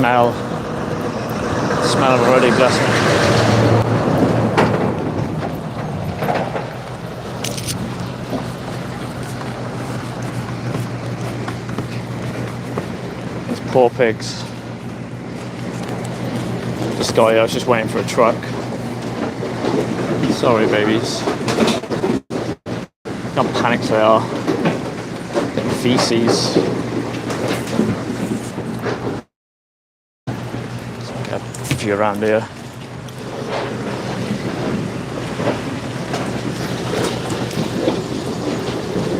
Smell already, bless me. These poor pigs. Just got here, I was just waiting for a truck. Sorry, babies. How panicked they are. Getting feces. Get a few around here.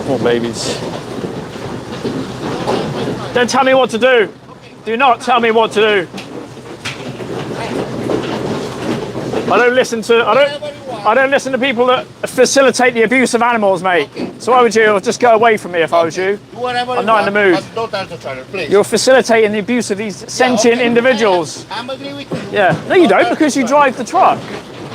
Poor babies. Don't tell me what to do. Do not tell me what to do. I don't listen to people that facilitate the abuse of animals, mate. So why would you just go away from me if I was you? I'm not in the mood. Don't touch the channel, please. You're facilitating the abuse of these sentient individuals. I'm agreeing with you. Yeah. No, you don't, because you drive the truck.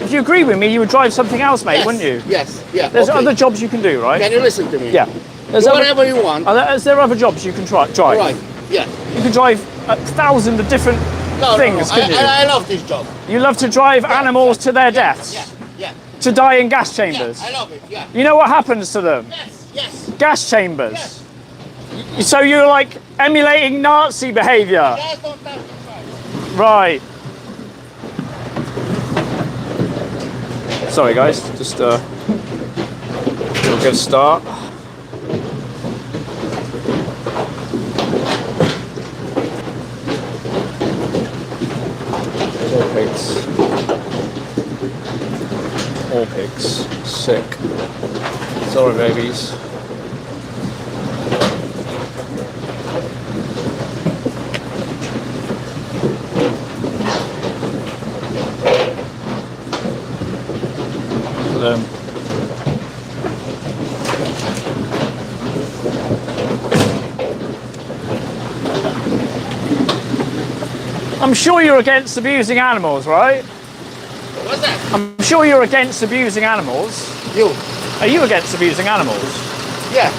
If you agree with me, you would drive something else, mate, Yes, wouldn't you? Yes, yeah. There's other jobs you can do, right? Can you listen to me? Yeah. Do whatever you want. Is there other jobs you can drive? Right, yeah. You can drive 1,000 of different things, couldn't you? I love this job. You love to drive animals to their deaths. Yeah. To die in gas chambers. Yeah, I love it, yeah. You know what happens to them? Yes. Gas chambers. Yes. So you're like emulating Nazi behaviour. Just don't touch the channel. Right. Sorry guys, just a good start. All pigs. All pigs. Sick. Sorry babies. I'm sure you're against abusing animals, right? What's that? I'm sure you're against abusing animals. You? Are you against abusing animals? Yeah.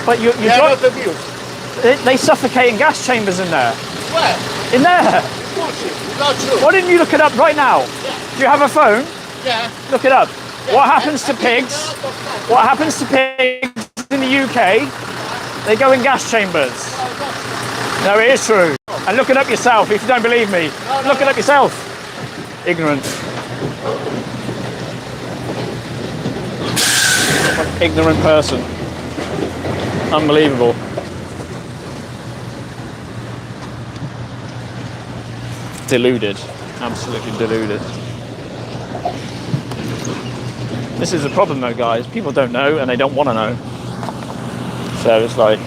But you They are not abused. they suffocate in gas chambers in there. Where? In there. Bullshit. It's not true. Why didn't you look it up right now? Yeah. Do you have a phone? Yeah. Look it up. Yeah. What happens to pigs? What happens to pigs in the UK? They go in gas chambers. No, it is true. And look it up yourself if you don't believe me. Look it up yourself. Ignorant. Ignorant person. Unbelievable. Deluded. Absolutely deluded. This is the problem though, guys. People don't know and they don't want to know. So it's like...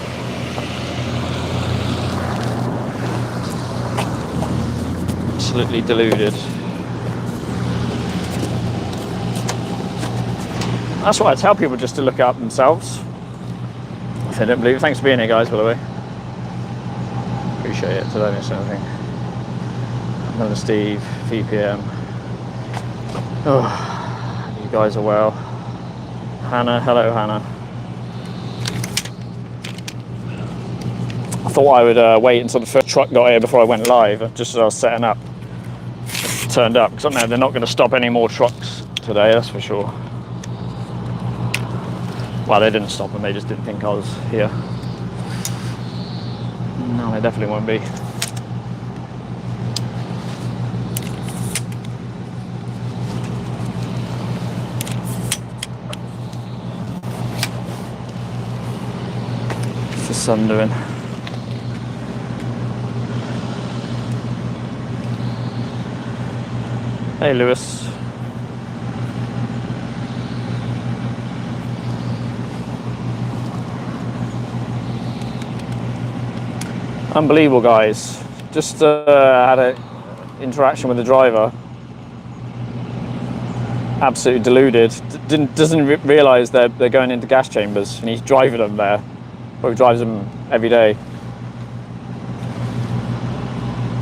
absolutely deluded. That's why I tell people just to look it up themselves. If they don't believe it. Thanks for being here, guys, by the way. Appreciate it. Today, miss anything. Another Steve, VPM. Oh, you guys are well. Hannah, hello, Hannah. I thought I would wait until the first truck got here before I went live, just as I was setting up. Turned up, because I know they're not going to stop any more trucks today, that's for sure. Well, they didn't stop them, they just didn't think I was here. No, they definitely won't be. What's the sun doing? Hey, Lewis. Unbelievable, guys. Just had an interaction with the driver. Absolutely deluded. Doesn't realise they're going into gas chambers, and he's driving them there. Or he drives them every day.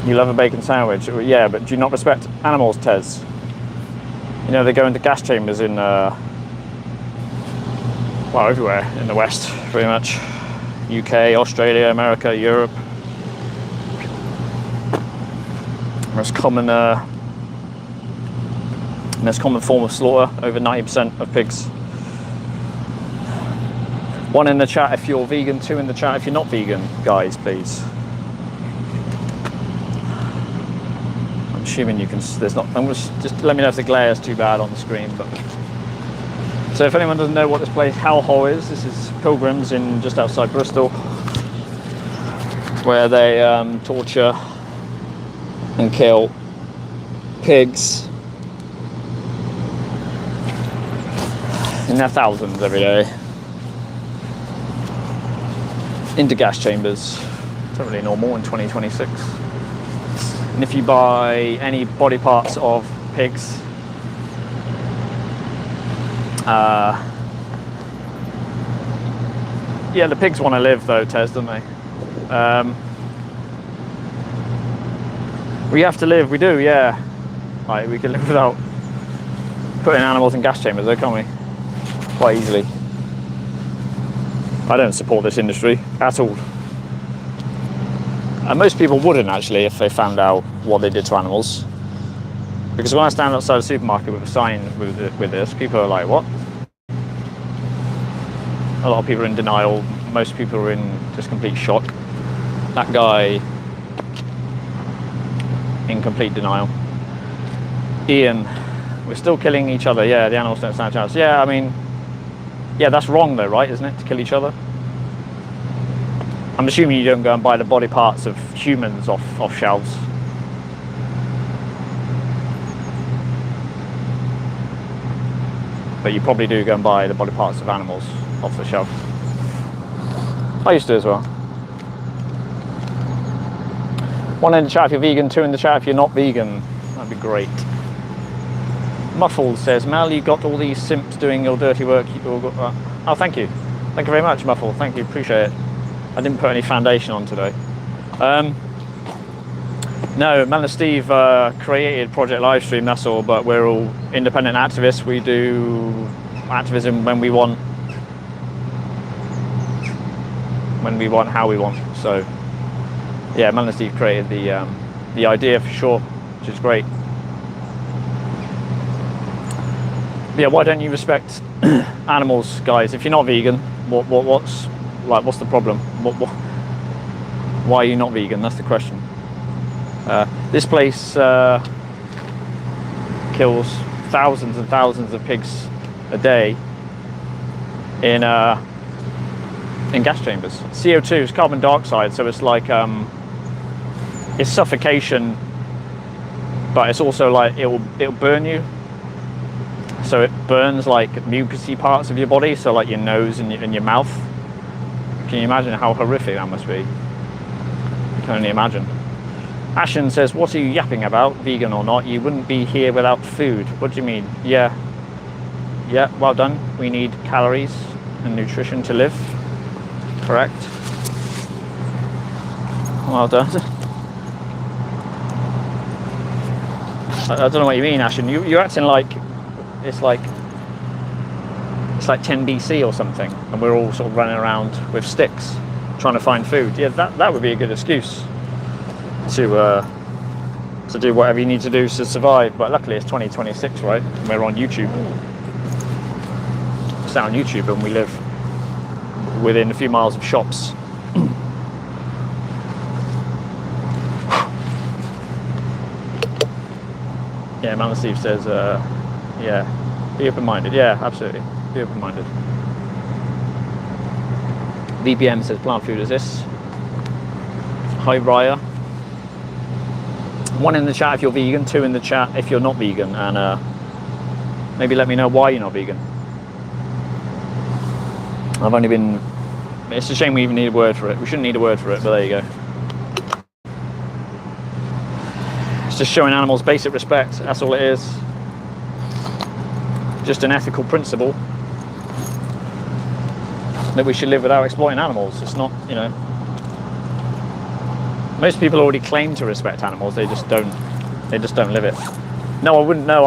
You love a bacon sandwich? Yeah, but do you not respect animals, Tez? You know, they go into gas chambers in, well, everywhere in the West, pretty much. UK, Australia, America, Europe. most common form of slaughter. Over 90% of pigs. 1 in the chat if you're vegan, 2 in the chat if you're not vegan, guys, please. I'm assuming you can. There's not. Just let me know if the glare is too bad on the screen. But so if anyone doesn't know what this place Hellhole is, this is Pilgrims in just outside Bristol, where they torture and kill pigs in their thousands every day into gas chambers. Totally normal in 2026. And if you buy any body parts of pigs, yeah, the pigs want to live though, Tez, don't they? We have to live, we do, yeah. Like, we can live without putting animals in gas chambers though, can't we? Quite easily. I don't support this industry at all. And most people wouldn't actually if they found out what they did to animals. Because when I stand outside a supermarket with a sign with this, people are like, what? A lot of people are in denial. Most people are in just complete shock. That guy, in complete denial. Ian, we're still killing each other. Yeah, the animals don't stand a chance. Yeah, I mean, yeah, that's wrong though, right? Isn't it, to kill each other? I'm assuming you don't go and buy the body parts of humans off shelves. But you probably do go and buy the body parts of animals off the shelf. I used to as well. 1 in the chat if you're vegan, 2 in the chat if you're not vegan. That'd be great. Muffled says, Mel, you got all these simps doing your dirty work. You all got, oh, thank you. Thank you very much, Muffled. Thank you, appreciate it. I didn't put any foundation on today. No, Mel and Steve created Project Livestream, that's all, but we're all independent activists. We do activism when we want, how we want. So, yeah, Mel and Steve created the idea for sure, which is great. Yeah, why don't you respect animals, guys? If you're not vegan, what's the problem? Why are you not vegan? That's the question. This place kills thousands and thousands of pigs a day in gas chambers. CO2 is carbon dioxide, so it's like it's suffocation, but it's also like it'll burn you. So it burns like mucousy parts of your body, so like your nose and your mouth. Can you imagine how horrific that must be? You can only imagine. Ashen says, what are you yapping about, vegan or not? You wouldn't be here without food. What do you mean? Yeah, well done. We need calories and nutrition to live. Correct. Well done. I don't know what you mean, Ashen. You're acting like it's like 10 BC or something, and we're all sort of running around with sticks trying to find food. Yeah, that would be a good excuse to do whatever you need to do to survive. But luckily it's 2026, right? We're on YouTube. It's on YouTube, and we live within a few miles of shops. Yeah, Man Steve says, yeah, be open-minded. Yeah, absolutely, be open-minded. VBM says, plant food is this. Hi, Raya. 1 in the chat if you're vegan, 2 in the chat if you're not vegan, and maybe let me know why you're not vegan. I've only been... It's a shame we even need a word for it. We shouldn't need a word for it, but there you go. It's just showing animals basic respect. That's all it is. Just an ethical principle that we should live without exploiting animals. It's not, you know... Most people already claim to respect animals. They just don't live it. No, I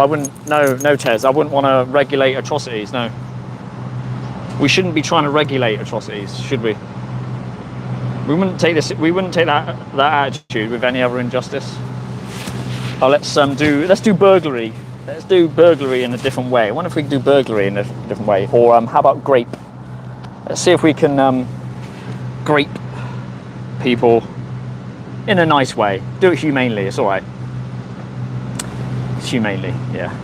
wouldn't. No, Tez. I wouldn't want to regulate atrocities. No. We shouldn't be trying to regulate atrocities, should we? We wouldn't take this. We wouldn't take that attitude with any other injustice. Oh, let's do burglary. Let's do burglary in a different way. I wonder if we can do burglary in a different way. Or how about grape? Let's see if we can grape people in a nice way. Do it humanely, it's all right. It's humanely, yeah.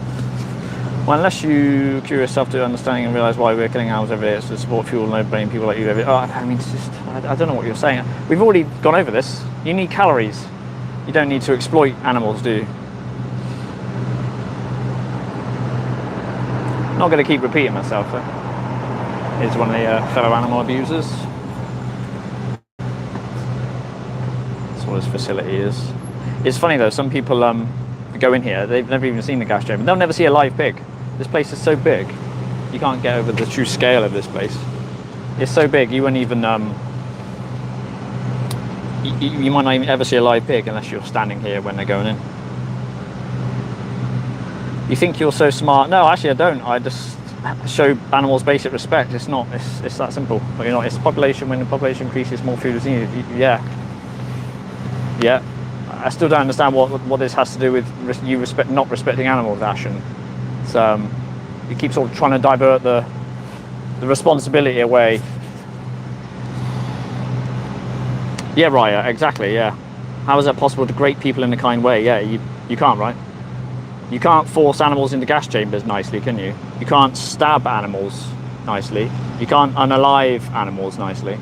Well, unless you cure yourself to understanding and realise why we're killing animals every day, it's to support fuel, no brain people like you. I mean, it's just, I don't know what you're saying. We've already gone over this. You need calories. You don't need to exploit animals, do you? Not going to keep repeating myself. Here's one of the fellow animal abusers. That's what his facility is. It's funny though, some people go in here, they've never even seen the gas chamber. They'll never see a live pig. This place is so big, you can't get over the true scale of this place. It's so big, you won't even, you might not even ever see a live pig unless you're standing here when they're going in. You think you're so smart? No, actually I don't. I just show animals basic respect. It's not, it's that simple. But you know, it's population, when the population increases, more food is needed. Yeah. I still don't understand what this has to do with you not respecting animals, Ashen. So you keep sort of trying to divert the responsibility away. Yeah, Raya, exactly, yeah. How is that possible to grate people in a kind way? Yeah, you can't, right? You can't force animals into gas chambers nicely, can you? You can't stab animals nicely. You can't unalive animals nicely.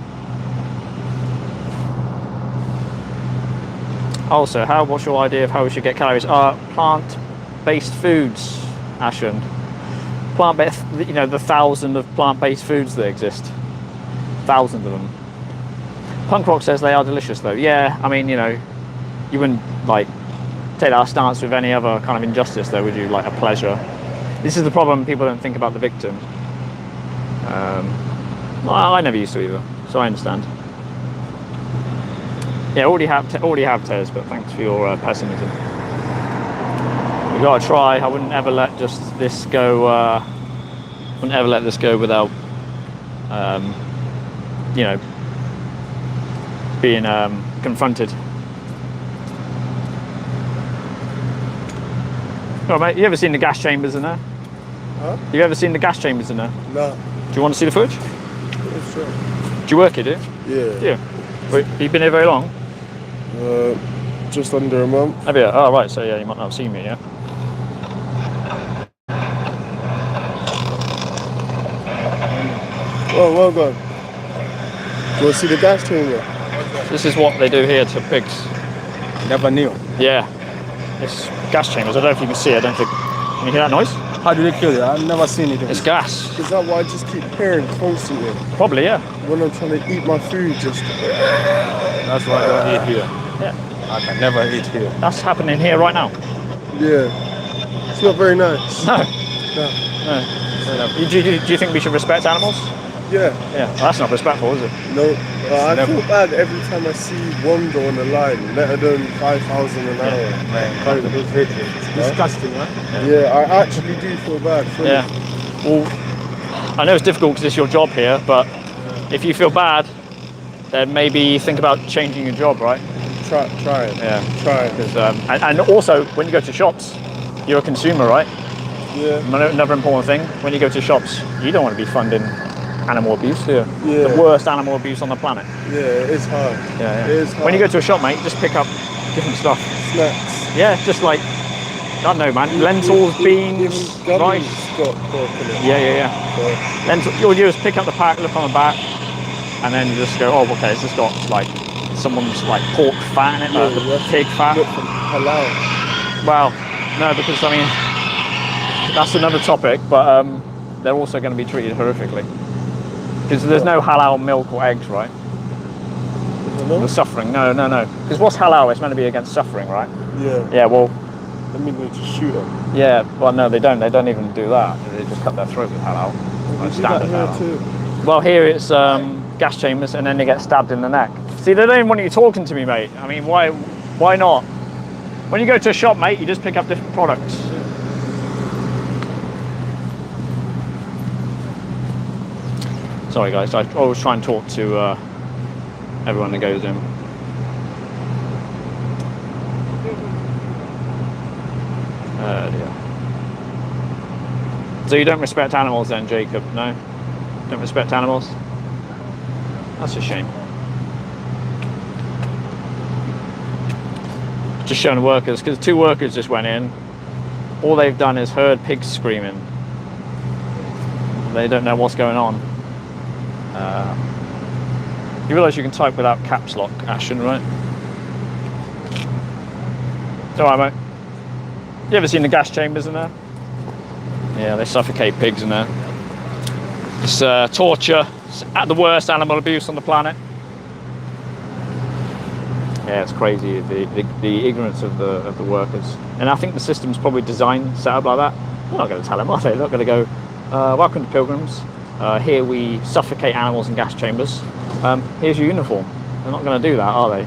Also, what's your idea of how we should get calories? Plant-based foods, Ashen. Plant-based, you know, the 1,000 of plant-based foods that exist. 1,000 of them. Punk Rock says they are delicious though. Yeah, I mean, you know, you wouldn't like take that stance with any other kind of injustice though, would you? Like a pleasure. This is the problem, people don't think about the victim. I never used to either, so I understand. Yeah, already have Tez, but thanks for your pessimism. We gotta try. I wouldn't ever let this go. Wouldn't ever let this go without, you know, being confronted. Oh, mate, you ever seen the gas chambers in there? Huh? You ever seen the gas chambers in there? No. Do you want to see the footage? Yeah, sure. Do you work here, do you? Yeah. Yeah. Wait, you been here very long? Just under a month. Have you? Oh, right, so yeah, you might not have seen me, yeah? Oh, well done. Do you want to see the gas chamber? This is what they do here to pigs. Never knew. Yeah. It's gas chambers. I don't know if you can see it. I don't think. Can you hear that noise? How do they kill it? I've never seen it. It's gas. Is that what I just keep hearing constantly? Probably, yeah. When I'm trying to eat my food, just... That's why I don't eat here. Yeah. I can never eat here. That's happening here right now. Yeah. It's not very nice. No. No. No. Do you think we should respect animals? Yeah. Yeah. Well, that's not respectful, is it? No. I never- feel bad every time I see Wanda on the line, let alone 5,000 an hour. Man, kind of hate it. It's disgusting, huh? Yeah, I actually do feel bad. Fully. Yeah. Well, I know it's difficult because it's your job here, but if you feel bad, then maybe think about changing your job, right? Try it. Yeah. Try it. Because and also when you go to shops, you're a consumer, right? Yeah. Another important thing, when you go to shops, you don't want to be funding animal abuse, do you? Yeah. The worst animal abuse on the planet. Yeah, it's hard. Yeah. It is hard. When you go to a shop, mate, just pick up different stuff. Snacks. Yeah, just like, I don't know, man, lentils, beans, Even rice. gummies got pork in it. Yeah. So, Lentils, all you do is pick up the pack, look on the back, and then you just go, oh, okay, it's just got like someone's like pork fat in it, Yeah, the that's- pig fat. look for halal. Well, no, because I mean, that's another topic, but they're also going to be treated horrifically. Because there's no halal milk or eggs, right? No? The suffering, no. Because what's halal? It's meant to be against suffering, right? Yeah. Yeah, well, I mean, they just shoot them. yeah, well, no, they don't. They don't even do that. They just cut their throat with halal. Like They do that standard here halal. too. Well, here it's gas chambers, and then they get stabbed in the neck. See, they don't even want you talking to me, mate. I mean, why not? When you go to a shop, mate, you just pick up different products. Sorry, guys. I always try and talk to everyone that goes in. Dear. So you don't respect animals then, Jacob? No? Don't respect animals? That's a shame. Just showing workers, because 2 workers just went in. All they've done is heard pigs screaming. They don't know what's going on. You realise you can type without caps lock, Ashton, right? It's alright, mate. You ever seen the gas chambers in there? Yeah, they suffocate pigs in there. It's torture. It's at the worst animal abuse on the planet. Yeah, it's crazy, the ignorance of the workers. And I think the system's probably designed, set up like that. They're not going to tell them, are they? They're not going to go, welcome to Pilgrims. Here we suffocate animals in gas chambers. Here's your uniform. They're not going to do that, are they?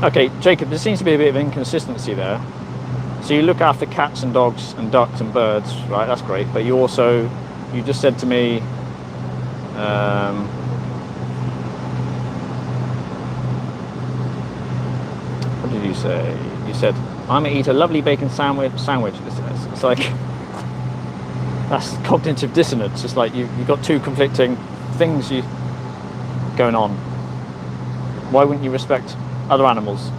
Okay, Jacob, there seems to be a bit of inconsistency there. So you look after cats and dogs and ducks and birds, right? That's great. But you just said to me, what did you say? You said, I'm going to eat a lovely bacon sandwich. It's like, that's cognitive dissonance. It's like you've got 2 conflicting things going on. Why wouldn't you respect other animals?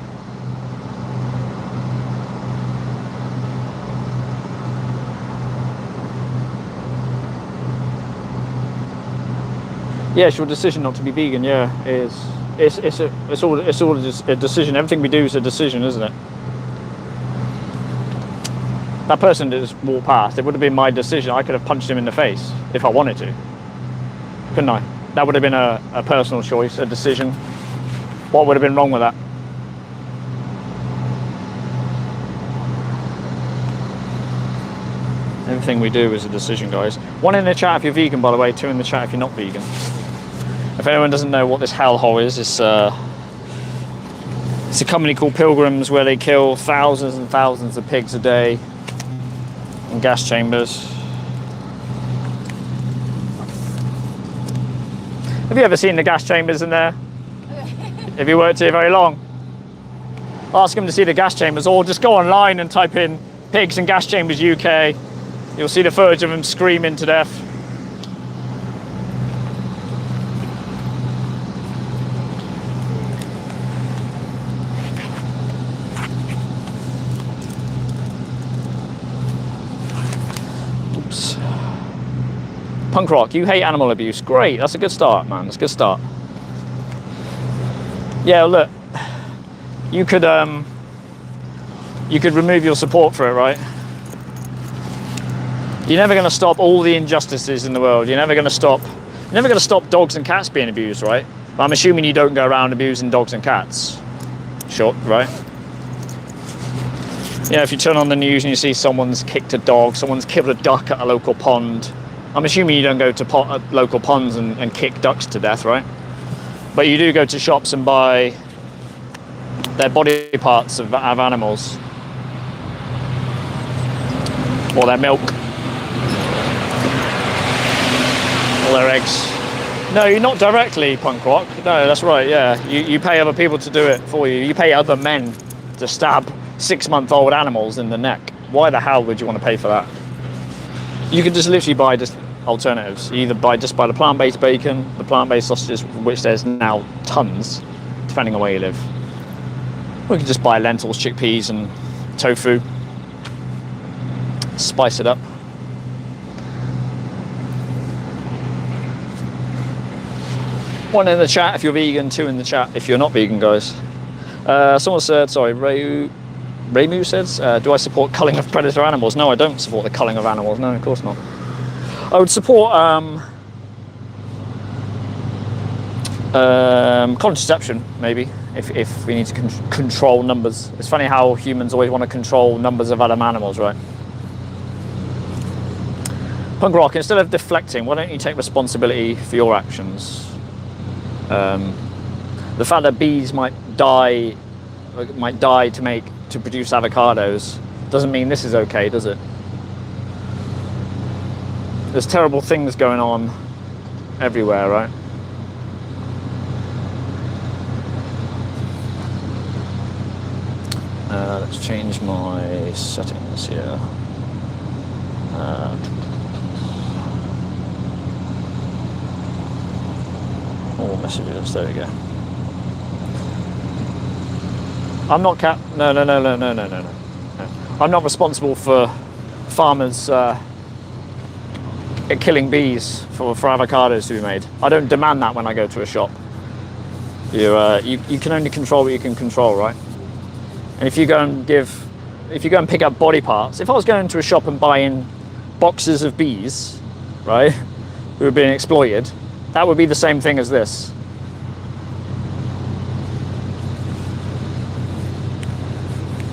Yeah, it's your decision not to be vegan. Yeah, it's all just a decision. Everything we do is a decision, isn't it? That person that just walked past, it would have been my decision. I could have punched him in the face if I wanted to, couldn't I? That would have been a personal choice, a decision. What would have been wrong with that? Everything we do is a decision, guys. 1 in the chat if you're vegan, by the way. 2 in the chat if you're not vegan. If anyone doesn't know what this hellhole is, it's a company called Pilgrims where they kill thousands and thousands of pigs a day in gas chambers. Have you ever seen the gas chambers in there? Have you worked here very long? Ask them to see the gas chambers, or just go online and type in pigs and gas chambers UK. You'll see the footage of them screaming to death. Oops. Punk Rock, you hate animal abuse. Great, that's a good start, man. That's a good start. Yeah, look, you could remove your support for it, right? You're never going to stop all the injustices in the world. You're never going to stop dogs and cats being abused, right? But I'm assuming you don't go around abusing dogs and cats. Sure, right? Yeah, if you turn on the news and you see someone's kicked a dog, someone's killed a duck at a local pond, I'm assuming you don't go to local ponds and kick ducks to death, right? But you do go to shops and buy their body parts of animals, or their milk, or their eggs. No, you're not directly, Punk Rock. No, that's right, yeah. You pay other people to do it for you. You pay other men to stab 6-month-old animals in the neck. Why the hell would you want to pay for that? You could just literally buy just alternatives. You either buy the plant-based bacon, the plant-based sausages, which there's now tons, depending on where you live. Or you can just buy lentils, chickpeas, and tofu. Spice it up. One in the chat if you're vegan, 2 in the chat if you're not vegan, guys. Someone said, sorry, Raymu says, do I support culling of predator animals? No, I don't support the culling of animals. No, of course not. I would support contraception, maybe, if we need to control numbers. It's funny how humans always want to control numbers of other animals, right? Punk Rock, instead of deflecting, why don't you take responsibility for your actions? The fact that bees might die to produce avocados doesn't mean this is okay, does it? There's terrible things going on everywhere, right? Let's change my settings here. All messages, there we go. I'm not no. I'm not responsible for farmers killing bees for avocados to be made. I don't demand that when I go to a shop. You can only control what you can control, right? And if you go and pick up body parts, if I was going to a shop and buying boxes of bees, right, who are being exploited, that would be the same thing as this.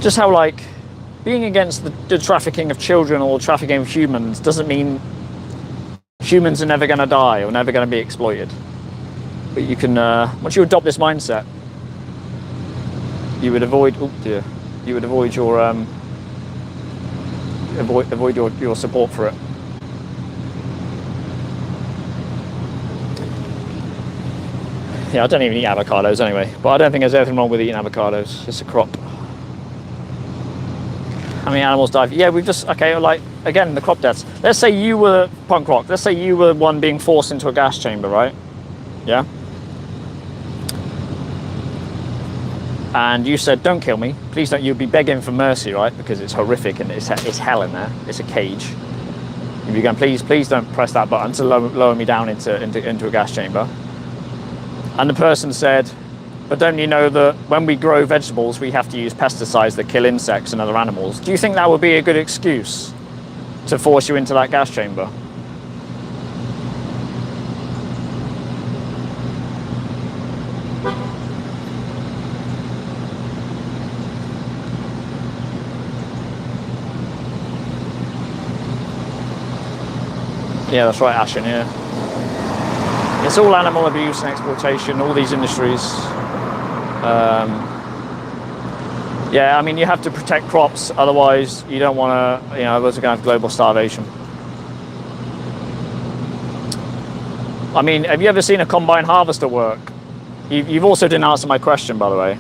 Just how, like, being against the trafficking of children or trafficking of humans doesn't mean humans are never going to die or never going to be exploited. But you can, once you adopt this mindset, you would avoid. Oh dear, you would avoid your avoid your support for it. Yeah, I don't even eat avocados anyway, but I don't think there's anything wrong with eating avocados. It's a crop. How many animals died? Yeah, we've just, okay, like, again, the crop deaths. Let's say you were, punk rock, let's say you were one being forced into a gas chamber, right? Yeah? And you said, don't kill me, please don't, you'd be begging for mercy, right? Because it's horrific and it's hell in there, it's a cage. You'd be going, please don't press that button to lower me down into a gas chamber. And the person said, but don't you know that when we grow vegetables, we have to use pesticides that kill insects and other animals? Do you think that would be a good excuse to force you into that gas chamber? Yeah, that's right, Ashen, yeah. It's all animal abuse and exploitation, all these industries. Yeah, I mean, you have to protect crops, otherwise you don't want to, you know, otherwise we're going to have global starvation. I mean, have you ever seen a combine harvester work? You've also didn't answer my question, by the way.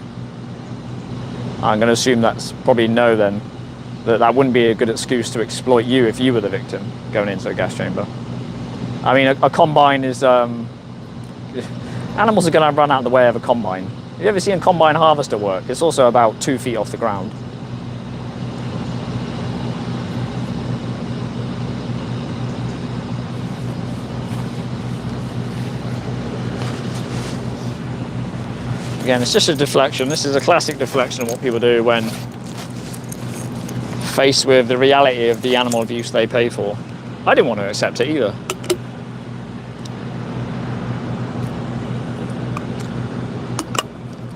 I'm going to assume that's probably no then. That wouldn't be a good excuse to exploit you if you were the victim going into a gas chamber. I mean, a combine is... animals are going to run out of the way of a combine. Have you ever seen a combine harvester work? It's also about 2 feet off the ground. Again, it's just a deflection. This is a classic deflection of what people do when faced with the reality of the animal abuse they pay for. I didn't want to accept it either.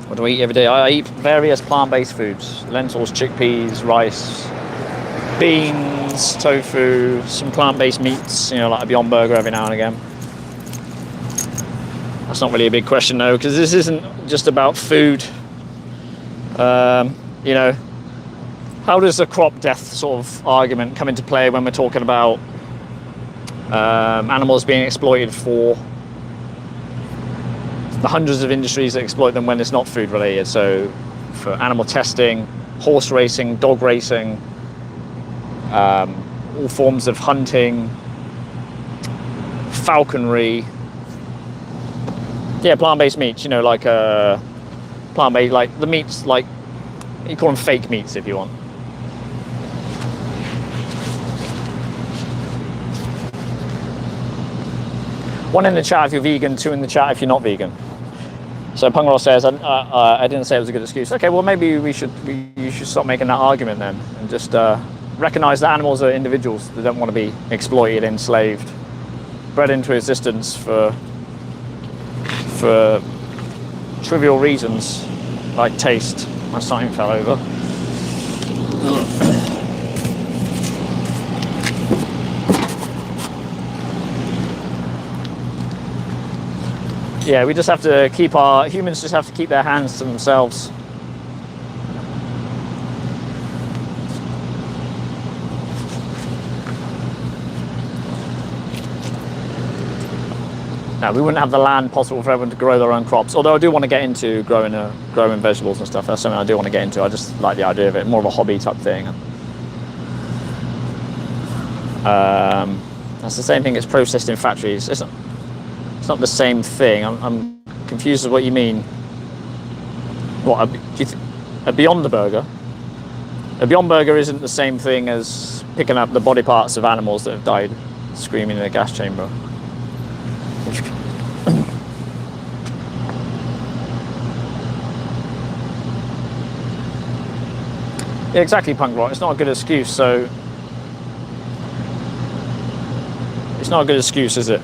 What do I eat every day? I eat various plant-based foods. Lentils, chickpeas, rice, beans, tofu, some plant-based meats, you know, like a Beyond Burger every now and again. That's not really a big question though, because this isn't just about food. You know, how does the crop death sort of argument come into play when we're talking about animals being exploited for the hundreds of industries that exploit them when it's not food related? So for animal testing, horse racing, dog racing, all forms of hunting, falconry. Yeah, plant-based meats, you know, like plant-based, like the meats, like you call them fake meats if you want. One in the chat if you're vegan, 2 in the chat if you're not vegan. So Pungro says, I didn't say it was a good excuse. Okay, well maybe you should stop making that argument then, and just recognize that animals are individuals that don't want to be exploited, enslaved, bred into existence for trivial reasons like taste. My sign fell over. Yeah, we just have to humans just have to keep their hands to themselves. No, we wouldn't have the land possible for everyone to grow their own crops. Although I do want to get into growing vegetables and stuff. That's something I do want to get into. I just like the idea of it, more of a hobby type thing. That's the same thing. It's processed in factories. It's not the same thing. I'm confused with what you mean. What? A Beyond the Burger? A Beyond Burger isn't the same thing as picking up the body parts of animals that have died screaming in a gas chamber. Yeah, exactly, Punk Rock. It's not a good excuse, so... It's not a good excuse, is it?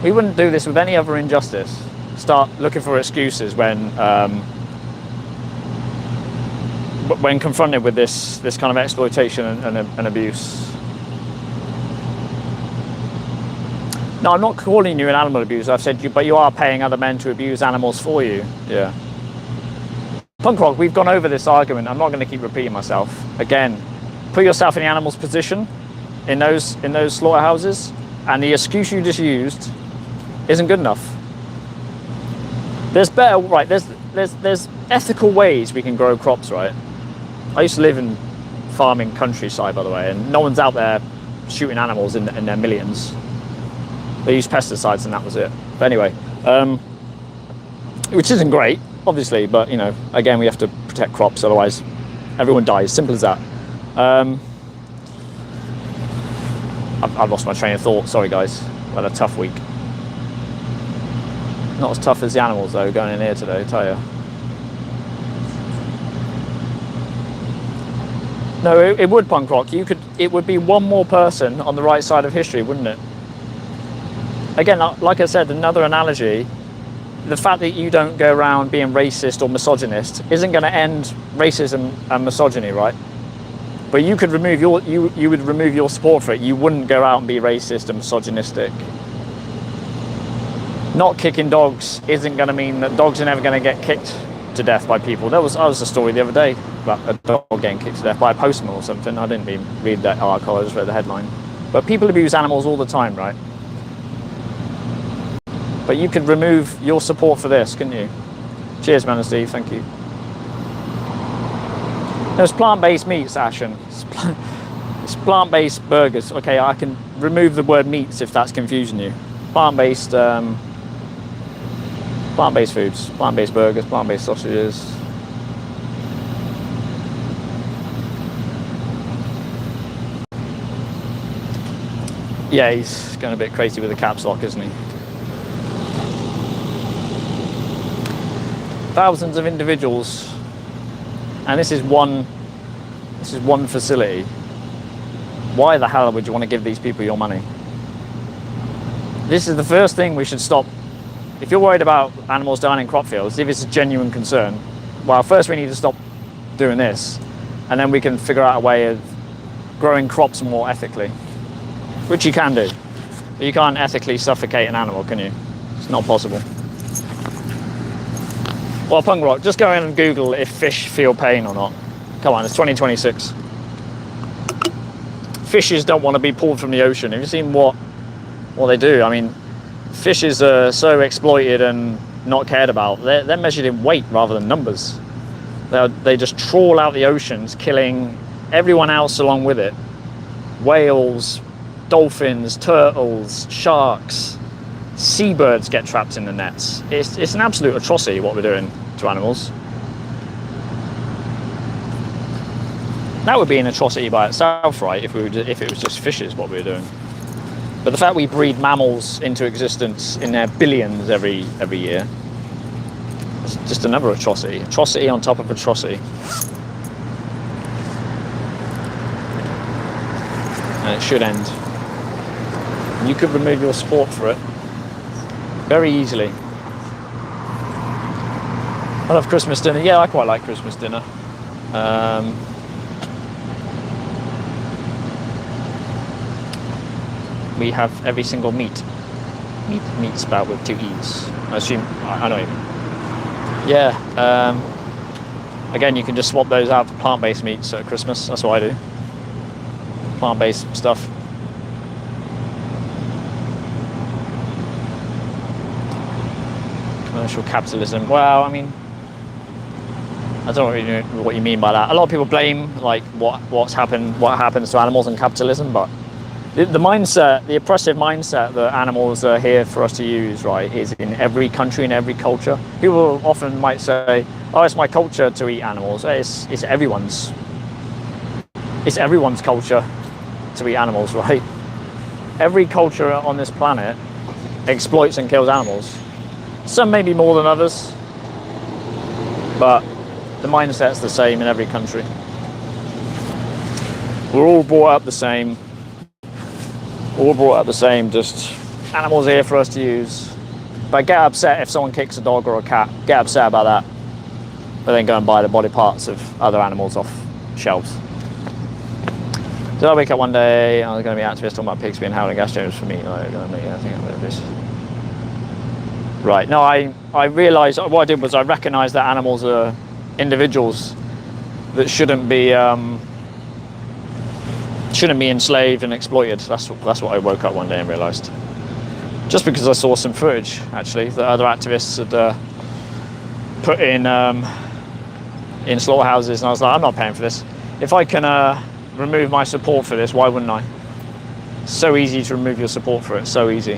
We wouldn't do this with any other injustice. Start looking for excuses when confronted with this kind of exploitation and abuse. No, I'm not calling you an animal abuser. I've said but you are paying other men to abuse animals for you. Yeah. Punk Rock, we've gone over this argument. I'm not going to keep repeating myself. Again, put yourself in the animal's position in those slaughterhouses, and the excuse you just used isn't good enough. There's better, right? There's ethical ways we can grow crops, right? I used to live in farming countryside, by the way, and no one's out there shooting animals in their millions. They use pesticides and that was it. But anyway, which isn't great, obviously, but you know, again, we have to protect crops, otherwise everyone dies. Simple as that. I've lost my train of thought. Sorry, guys. I've had a tough week. Not as tough as the animals, though, going in here today, I tell you. No, it would, Punk Rock. It would be one more person on the right side of history, wouldn't it? Again, like I said, another analogy, the fact that you don't go around being racist or misogynist isn't going to end racism and misogyny, right? But you could remove you would remove your support for it. You wouldn't go out and be racist and misogynistic. Not kicking dogs isn't going to mean that dogs are never going to get kicked to death by people. I was a story the other day about a dog getting kicked to death by a postman or something. I didn't even read that article, I just read the headline. But people abuse animals all the time, right? But you could remove your support for this, couldn't you? Cheers, man and Steve, thank you. There's plant-based meats, Ashen. It's plant-based burgers. Okay, I can remove the word meats if that's confusing you. Plant-based foods, plant-based burgers, plant-based sausages. Yeah, he's going a bit crazy with the caps lock, isn't he? Thousands of individuals, and this is one facility. Why the hell would you want to give these people your money? This is the first thing we should stop. If you're worried about animals dying in crop fields, if it's a genuine concern, well, first we need to stop doing this, and then we can figure out a way of growing crops more ethically, which you can do. But you can't ethically suffocate an animal, can you? It's not possible. Well, Punk Rock, just go in and Google if fish feel pain or not. Come on, it's 2026. Fishes don't want to be pulled from the ocean. Have you seen what they do? I mean, fishes are so exploited and not cared about. They're measured in weight rather than numbers. They just trawl out the oceans, killing everyone else along with it. Whales, dolphins, turtles, sharks, seabirds get trapped in the nets. It's an absolute atrocity what we're doing to animals. That would be an atrocity by itself, right? If it was just fishes what we were doing. But the fact we breed mammals into existence in their billions every year, it's just another atrocity. Atrocity on top of atrocity. And it should end. You could remove your support for it very easily. I love Christmas dinner. Yeah, I quite like Christmas dinner. We have every single meat spout with 2 E's. I assume, I know. Yeah. Again, you can just swap those out for plant-based meats at Christmas. That's what I do. Plant-based stuff. social capitalism. Well, I mean, I don't really know what you mean by that. A lot of people blame like what happens to animals in capitalism, but the mindset, the oppressive mindset that animals are here for us to use, right, is in every country and every culture. People often might say, "Oh, it's my culture to eat animals." It's everyone's. It's everyone's culture to eat animals, right? Every culture on this planet exploits and kills animals. Some maybe more than others, but the mindset's the same in every country. We're all brought up the same. Just animals are here for us to use. But get upset if someone kicks a dog or a cat. Get upset about that. But then go and buy the body parts of other animals off shelves. Did I wake up one day, I was going to be activist talking about pigs being howling gas chambers for me? Like, I think about this. Right, no, I realised, what I did was I recognised that animals are individuals that shouldn't be enslaved and exploited. That's what I woke up one day and realised. Just because I saw some footage, actually, that other activists had put in slaughterhouses, and I was like, I'm not paying for this. If I can remove my support for this, why wouldn't I? So easy to remove your support for it, so easy.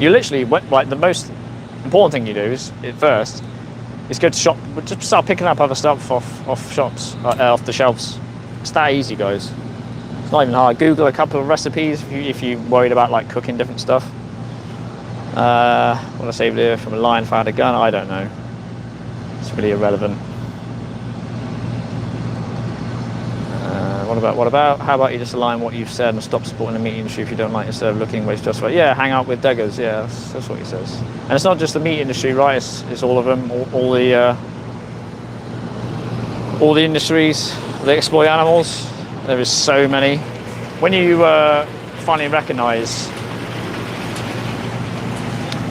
You literally, like, the most important thing you do is, at first, is go to shop, just start picking up other stuff off shops, off the shelves. It's that easy, guys. It's not even hard. Google a couple of recipes if you're worried about like cooking different stuff. What I saved here from a lion if I had a gun, I don't know. It's really irrelevant. What about? How about you just align what you've said and stop supporting the meat industry if you don't like instead of looking ways justified? Yeah, hang out with Deggers. Yeah, that's what he says. And it's not just the meat industry, right? It's all of them. All the industries that exploit animals. There is so many. When you finally recognise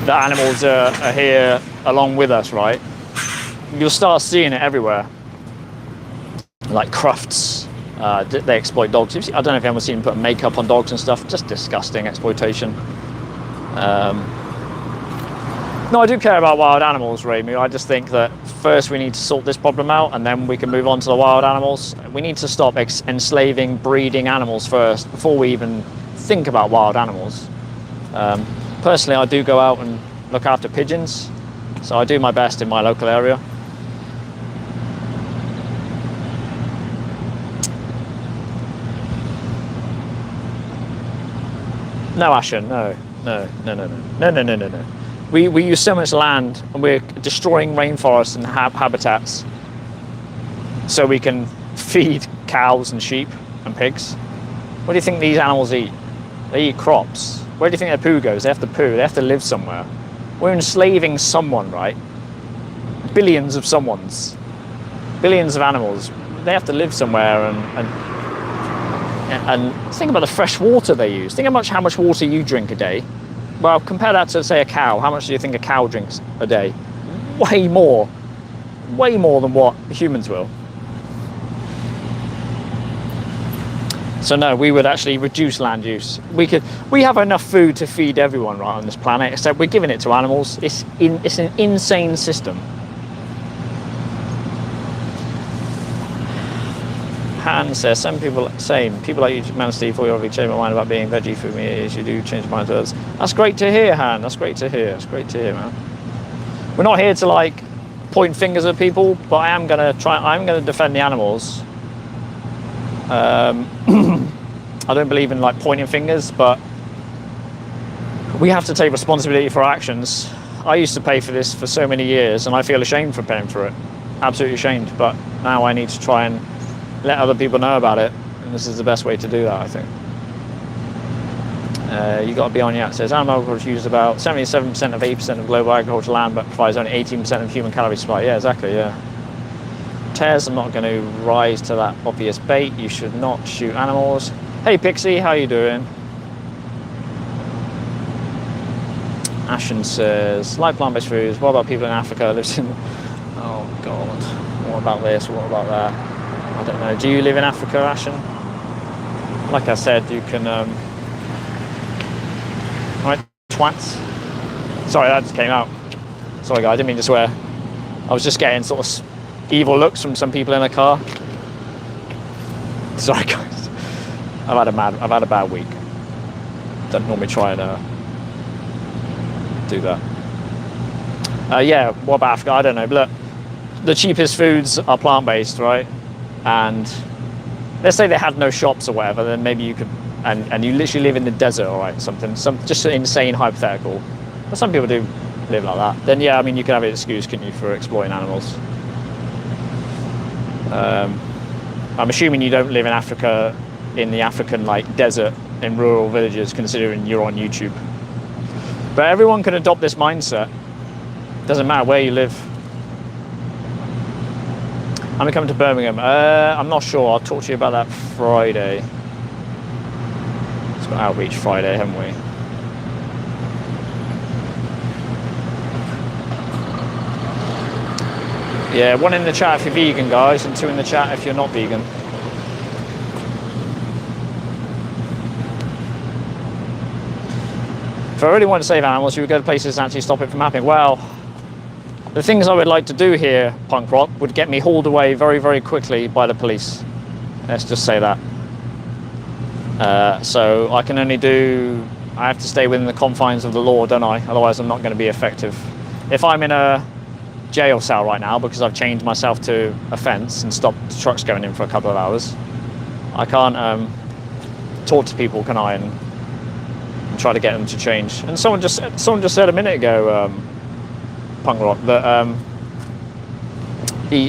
that animals are here along with us, right? You'll start seeing it everywhere. Like Crufts, they exploit dogs. I don't know if anyone's seen them put makeup on dogs and stuff. Just disgusting exploitation. No, I do care about wild animals, Ramu. I just think that first we need to sort this problem out, and then we can move on to the wild animals. We need to stop enslaving breeding animals first before we even think about wild animals. Personally, I do go out and look after pigeons, so I do my best in my local area. No, Ashen, no. We use so much land, and we're destroying rainforests and habitats so we can feed cows and sheep and pigs. What do you think these animals eat? They eat crops. Where do you think their poo goes? They have to poo. They have to live somewhere. We're enslaving someone, right? Billions of someones. Billions of animals. They have to live somewhere, and think about the fresh water they use. Think about how much water you drink a day. Well, compare that to, say, a cow. How much do you think a cow drinks a day? Way more than what humans will. So no, we would actually reduce land use. We have enough food to feed everyone right on this planet, except we're giving it to animals. It's an insane system. Han says, some people like you, Man Steve, before you already changed my mind about being veggie for me, as you do change my mind to others. That's great to hear, Han. That's great to hear. That's great to hear, man. We're not here to like point fingers at people, but I'm gonna defend the animals. I don't believe in like pointing fingers, but we have to take responsibility for our actions. I used to pay for this for so many years, and I feel ashamed for paying for it. Absolutely ashamed. But now I need to try and let other people know about it, and this is the best way to do that, I think. You got to be on your. It says animal agriculture uses about 77% of 80% of global agricultural land, but provides only 18% of human calorie supply. Yeah, exactly. Yeah. Tears, I'm not going to rise to that obvious bait. You should not shoot animals. Hey Pixie, how you doing? Ashen says, like plant-based foods. What about people in Africa who lives in? Oh God. What about this? What about that? I don't know. Do you live in Africa, Ashen? Like I said, you can. Right, twats. Sorry, that just came out. Sorry, guys, I didn't mean to swear. I was just getting sort of evil looks from some people in the car. Sorry, guys. I've had a bad week. Don't normally try and do that. Yeah, what about Africa? I don't know. But look, the cheapest foods are plant-based, right? And let's say they had no shops or whatever, then maybe you could, and you literally live in the desert, all right, some just an insane hypothetical. But some people do live like that. Then yeah, I mean, you could have an excuse, couldn't you, for exploiting animals? I'm assuming you don't live in Africa, in the African like desert, in rural villages, considering you're on YouTube. But everyone can adopt this mindset. Doesn't matter where you live. I'm coming to Birmingham. I'm not sure. I'll talk to you about that Friday. It's got Outreach Friday, haven't we? Yeah, 1 in the chat if you're vegan, guys, and 2 in the chat if you're not vegan. If I really want to save animals, you would go to places and actually stop it from happening. Well, the things I would like to do here, punk rock, would get me hauled away very, very quickly by the police. Let's just say that. So I can only do, I have to stay within the confines of the law, don't I? Otherwise I'm not going to be effective. If I'm in a jail cell right now because I've chained myself to a fence and stopped trucks going in for a couple of hours, I can't talk to people, can I, and try to get them to change. And someone just said a minute ago, punk rock, that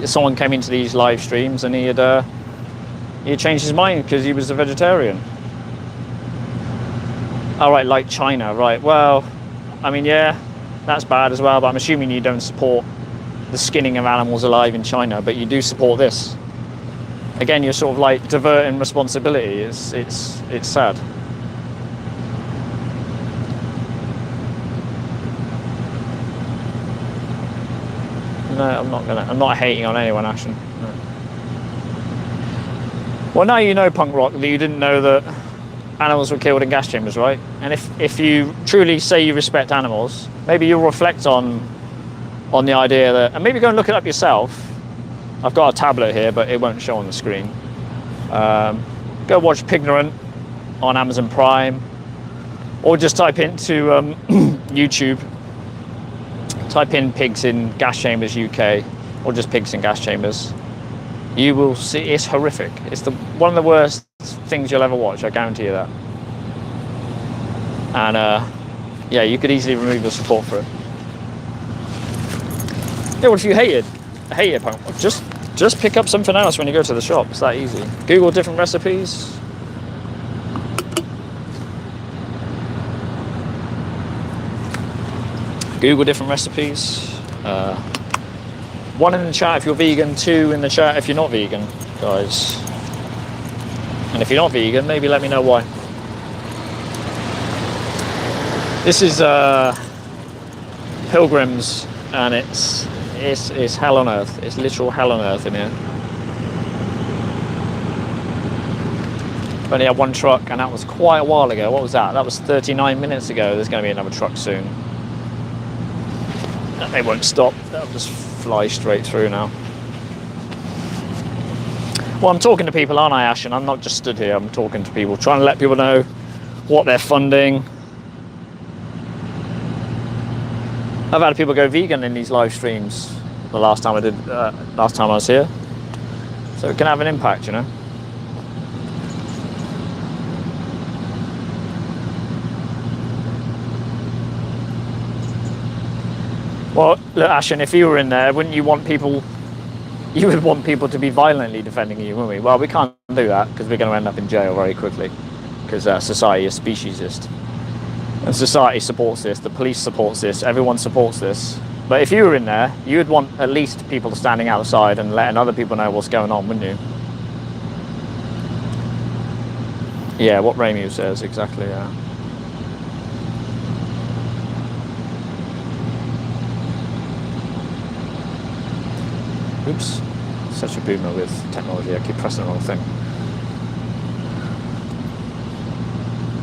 someone came into these live streams and he had changed his mind because he was a vegetarian. All right, like China, right? Well, I mean, yeah, that's bad as well. But I'm assuming you don't support the skinning of animals alive in China, but you do support this. Again, you're sort of like diverting responsibility. It's sad. No, I'm not hating on anyone, Ashton. No. Well, now you know, punk rock, that you didn't know that animals were killed in gas chambers, right? And if you truly say you respect animals, maybe you'll reflect on the idea that, and maybe go and look it up yourself. I've got a tablet here, but it won't show on the screen. Go watch Pignorant on Amazon Prime, or just type into YouTube. Type in pigs in gas chambers UK, or just pigs in gas chambers. You will see it's horrific. It's one of the worst things you'll ever watch. I guarantee you that. And yeah, you could easily remove your support for it. Yeah, what if you hate it, punk? Just pick up something else when you go to the shop. It's that easy. Google different recipes. Google different recipes. 1 in the chat if you're vegan, 2 in the chat if you're not vegan, guys. And if you're not vegan, maybe let me know why. This is Pilgrims, and it's hell on earth. It's literal hell on earth in here. I've only had 1 truck, and that was quite a while ago. What was that? That was 39 minutes ago. There's going to be another truck soon. They won't stop. They'll just fly straight through now. Well, I'm talking to people, aren't I, Ash? And I'm not just stood here. I'm talking to people, trying to let people know what they're funding. I've had people go vegan in these live streams. The last time I was here. So it can have an impact, you know. Well, look, Ashen, if you were in there, wouldn't you want people? You would want people to be violently defending you, wouldn't we? Well, we can't do that because we're going to end up in jail very quickly. Because society is speciesist, and society supports this. The police supports this. Everyone supports this. But if you were in there, you would want at least people standing outside and letting other people know what's going on, wouldn't you? Yeah, what Ramu says exactly. Yeah. Oops, such a boomer with technology. I keep pressing the wrong thing.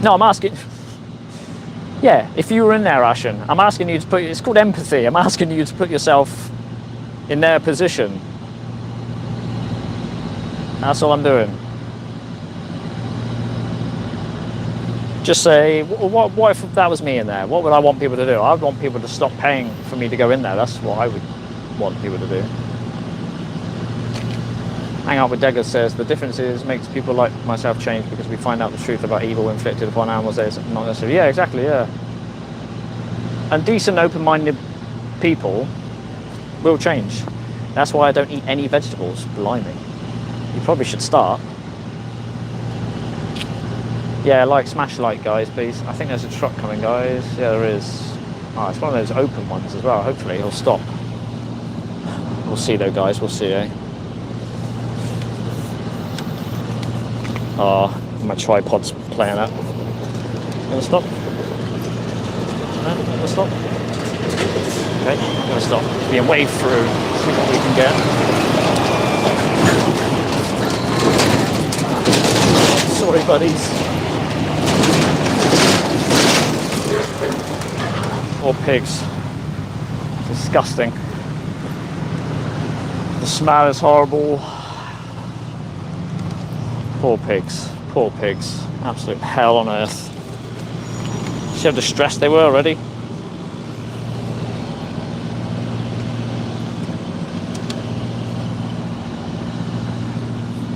No, I'm asking. Yeah, if you were in their Ashen, I'm asking you to put, it's called empathy, I'm asking you to put yourself in their position. That's all I'm doing. Just say, what if that was me in there? What would I want people to do? I'd want people to stop paying for me to go in there. That's what I would want people to do. Hang Out with Deggers says, the difference is makes people like myself change because we find out the truth about evil inflicted upon animals that is not necessary. Yeah, exactly, yeah. And decent, open-minded people will change. That's why I don't eat any vegetables. Blimey. You probably should start. Yeah, smash like, guys, please. I think there's a truck coming, guys. Yeah, there is. Oh, it's one of those open ones as well. Hopefully he'll stop. We'll see though, guys. We'll see, eh? Oh, my tripod's playing up. Gonna stop? No, gonna stop? Okay, gonna stop. Being waved through. See what we can get. Sorry, buddies. Or pigs. Disgusting. The smell is horrible. Poor pigs. Poor pigs. Absolute hell on earth. See how distressed they were already?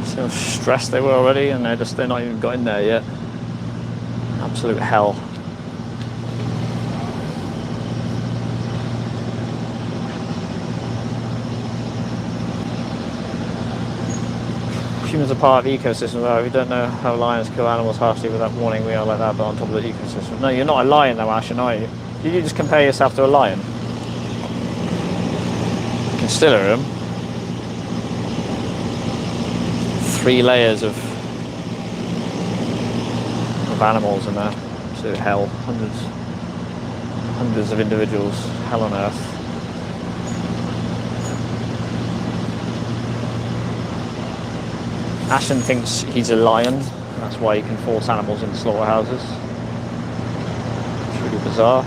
See how stressed they were already, and they're not even got in there yet. Absolute hell. Humans are part of the ecosystem. Well, we don't know how lions kill animals harshly without warning. We are like that, but on top of the ecosystem. No, you're not a lion though, Ashen, are you? Did you just compare yourself to a lion? You can still hear them. 3 layers of animals in there. Absolute hell. Hundreds of individuals. Hell on earth. Ashen thinks he's a lion. That's why he can force animals into slaughterhouses. It's really bizarre.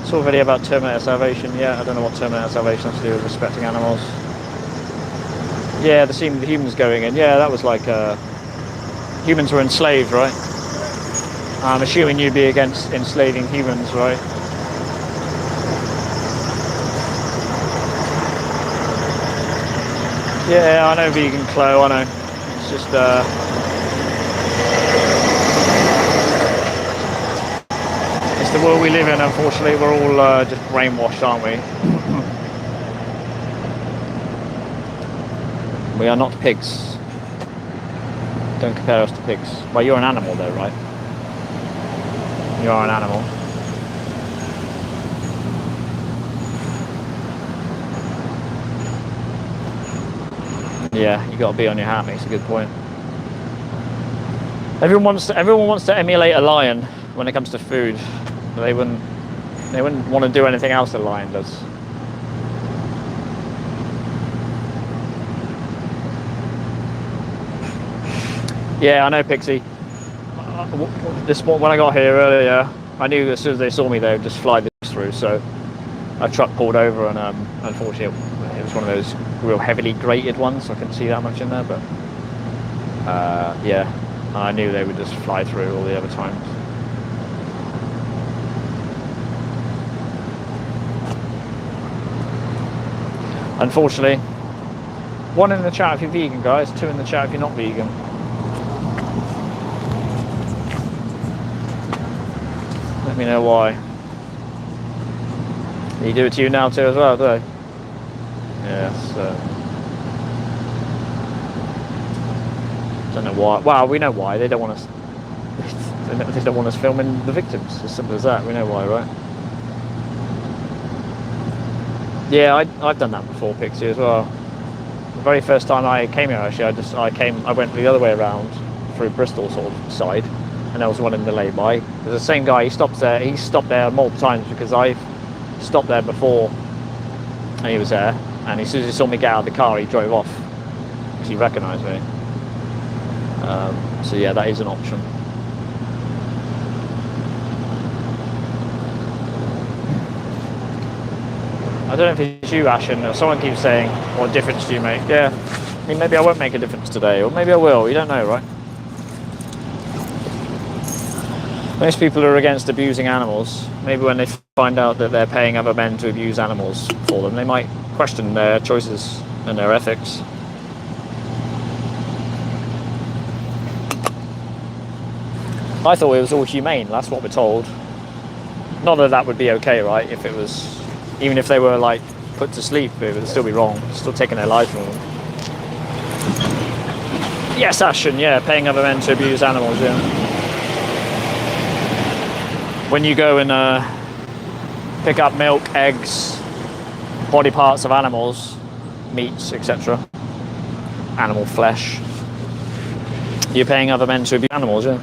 Saw a video about Terminator Salvation. Yeah, I don't know what Terminator Salvation has to do with respecting animals. Yeah, the scene with the humans going in. Yeah, that was like humans were enslaved, right? I'm assuming you'd be against enslaving humans, right? Yeah, I know vegan Chloe, I know. It's just it's the world we live in, unfortunately. We're all just brainwashed, aren't we? We are not pigs. Don't compare us to pigs. Well, you're an animal though, right? You are an animal. Yeah, you got to be on your hat. Makes a good point. Everyone wants to emulate a lion when it comes to food, but they wouldn't want to do anything else a lion does. Yeah, I know, Pixie. When I got here earlier, I knew as soon as they saw me, they would just fly this through. So a truck pulled over, and unfortunately, it was one of those real heavily grated ones, so I couldn't see that much in there. But yeah, I knew they would just fly through all the other times. Unfortunately, 1 in the chat if you're vegan, guys. 2 in the chat if you're not vegan. Let me know why. They do it to you now too as well, do they? Yes. Don't know why. Well, we know why. They don't want us. They don't want us filming the victims. As simple as that. We know why, right? Yeah, I've done that before, Pixie, as well. The very first time I came here, actually, I went the other way around through Bristol sort of side, and there was one in the lay-by. There's the same guy. He stopped there multiple times because I stopped there before, and he was there. And as soon as he saw me get out of the car, he drove off because he recognised me. So yeah, that is an option. I don't know if it's you, Ashen, or someone keeps saying, what difference do you make? Yeah, I mean, maybe I won't make a difference today, or maybe I will, you don't know, right? Most people are against abusing animals. Maybe when they find out that they're paying other men to abuse animals for them, they might question their choices and their ethics. I thought it was all humane, that's what we're told. Not that that would be okay, right? If it was, even if they were like put to sleep, it would still be wrong. Still taking their life from them. Yes, Ashen, yeah, paying other men to abuse animals, yeah. When you go and pick up milk, eggs, body parts of animals, meats, etc., animal flesh, you're paying other men to abuse animals, yeah.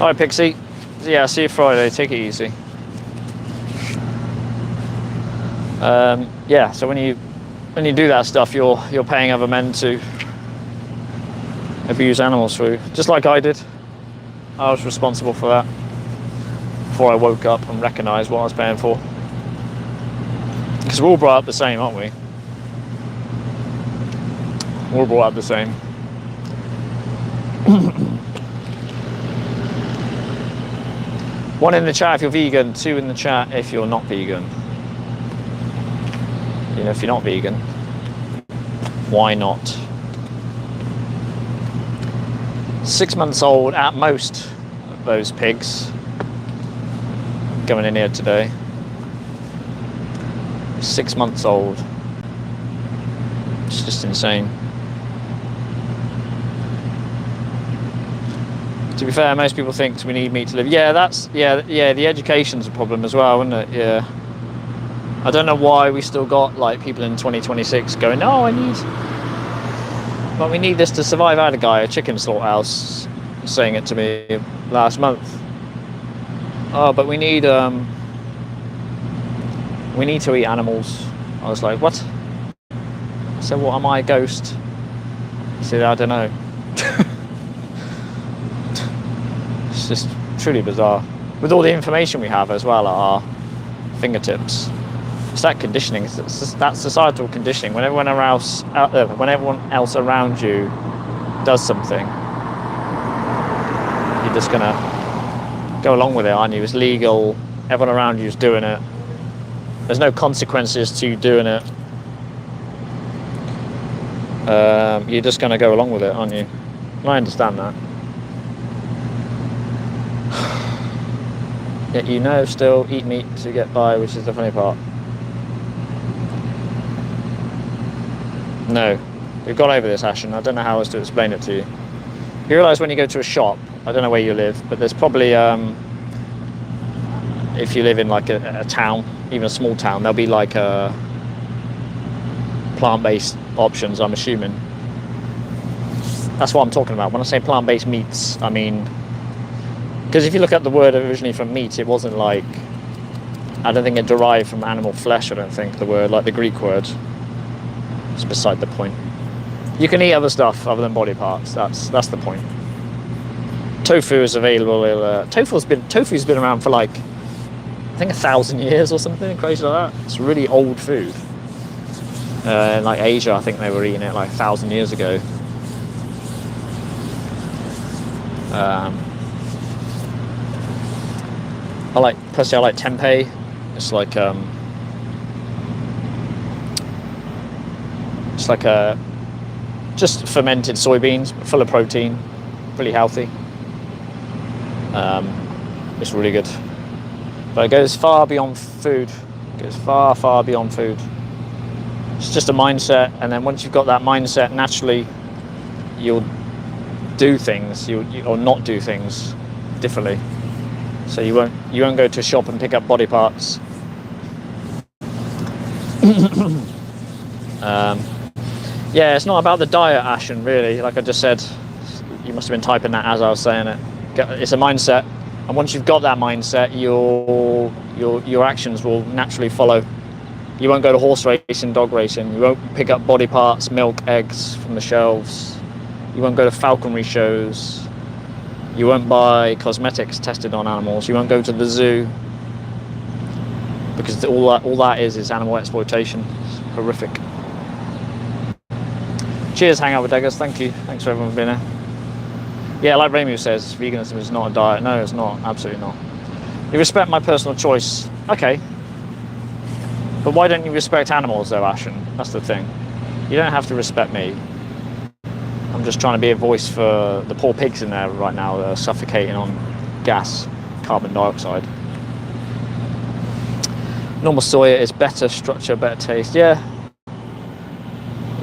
Alright, Pixie. Yeah, see you Friday. Take it easy. Yeah, so when you do that stuff, you're paying other men to abuse animals for you, just like I did. I was responsible for that before I woke up and recognised what I was paying for. Because we're all brought up the same, aren't we? We're all brought up the same. One in the chat if you're vegan, 2 in the chat if you're not vegan. You know, if you're not vegan, why not? 6 months old at most, those pigs going in here today. 6 months old. It's just insane. To be fair, most people think we need meat to live. Yeah, the education's a problem as well, isn't it? Yeah. I don't know why we still got like people in 2026 going, oh, we need this to survive. I had a guy at a chicken slaughterhouse saying it to me last month. Oh, but we need to eat animals. I was like, what? I said, what am I, a ghost? He said, I don't know. It's just truly bizarre. With all the information we have as well at our fingertips. It's that conditioning, it's that societal conditioning. When everyone else around you does something, you're just gonna go along with it, aren't you? It's legal, everyone around you is doing it. There's no consequences to doing it. You're just gonna go along with it, aren't you? And I understand that. Yet you know still eat meat to get by, which is the funny part. No, we've gone over this, Ashen. I don't know how else to explain it to you. You realise when you go to a shop, I don't know where you live, but there's probably, if you live in like a town, even a small town, there'll be like plant-based options, I'm assuming. That's what I'm talking about. When I say plant-based meats, I mean, because if you look at the word originally from meat, it wasn't like, I don't think it derived from animal flesh, I don't think, the word, like the Greek word. It's beside the point. You can eat other stuff other than body parts, that's the point. Tofu is available, tofu's been around for like, I think 1,000 years or something, crazy like that. It's really old food. In like Asia, I think they were eating it like 1,000 years ago. I like tempeh. It's like just fermented soybeans, full of protein, really healthy. It's really good, but it goes far beyond food. It goes far, far beyond food. It's just a mindset, and then once you've got that mindset, naturally, you'll do things, or not do things differently. So you won't go to a shop and pick up body parts. Yeah, it's not about the diet, Ashen, really. Like I just said, you must have been typing that as I was saying it. It's a mindset, and once you've got that mindset, your actions will naturally follow. You won't go to horse racing, dog racing. You won't pick up body parts, milk, eggs from the shelves. You won't go to falconry shows. You won't buy cosmetics tested on animals. You won't go to the zoo because all that is animal exploitation. It's horrific. Cheers, Hangout with Deggers. Thank you. Thanks for everyone being here. Yeah, like Ramu says, veganism is not a diet. No, it's not. Absolutely not. You respect my personal choice. Okay. But why don't you respect animals, though, Ashen? That's the thing. You don't have to respect me. I'm just trying to be a voice for the poor pigs in there right now that are suffocating on gas, carbon dioxide. Normal soya is better structure, better taste. Yeah.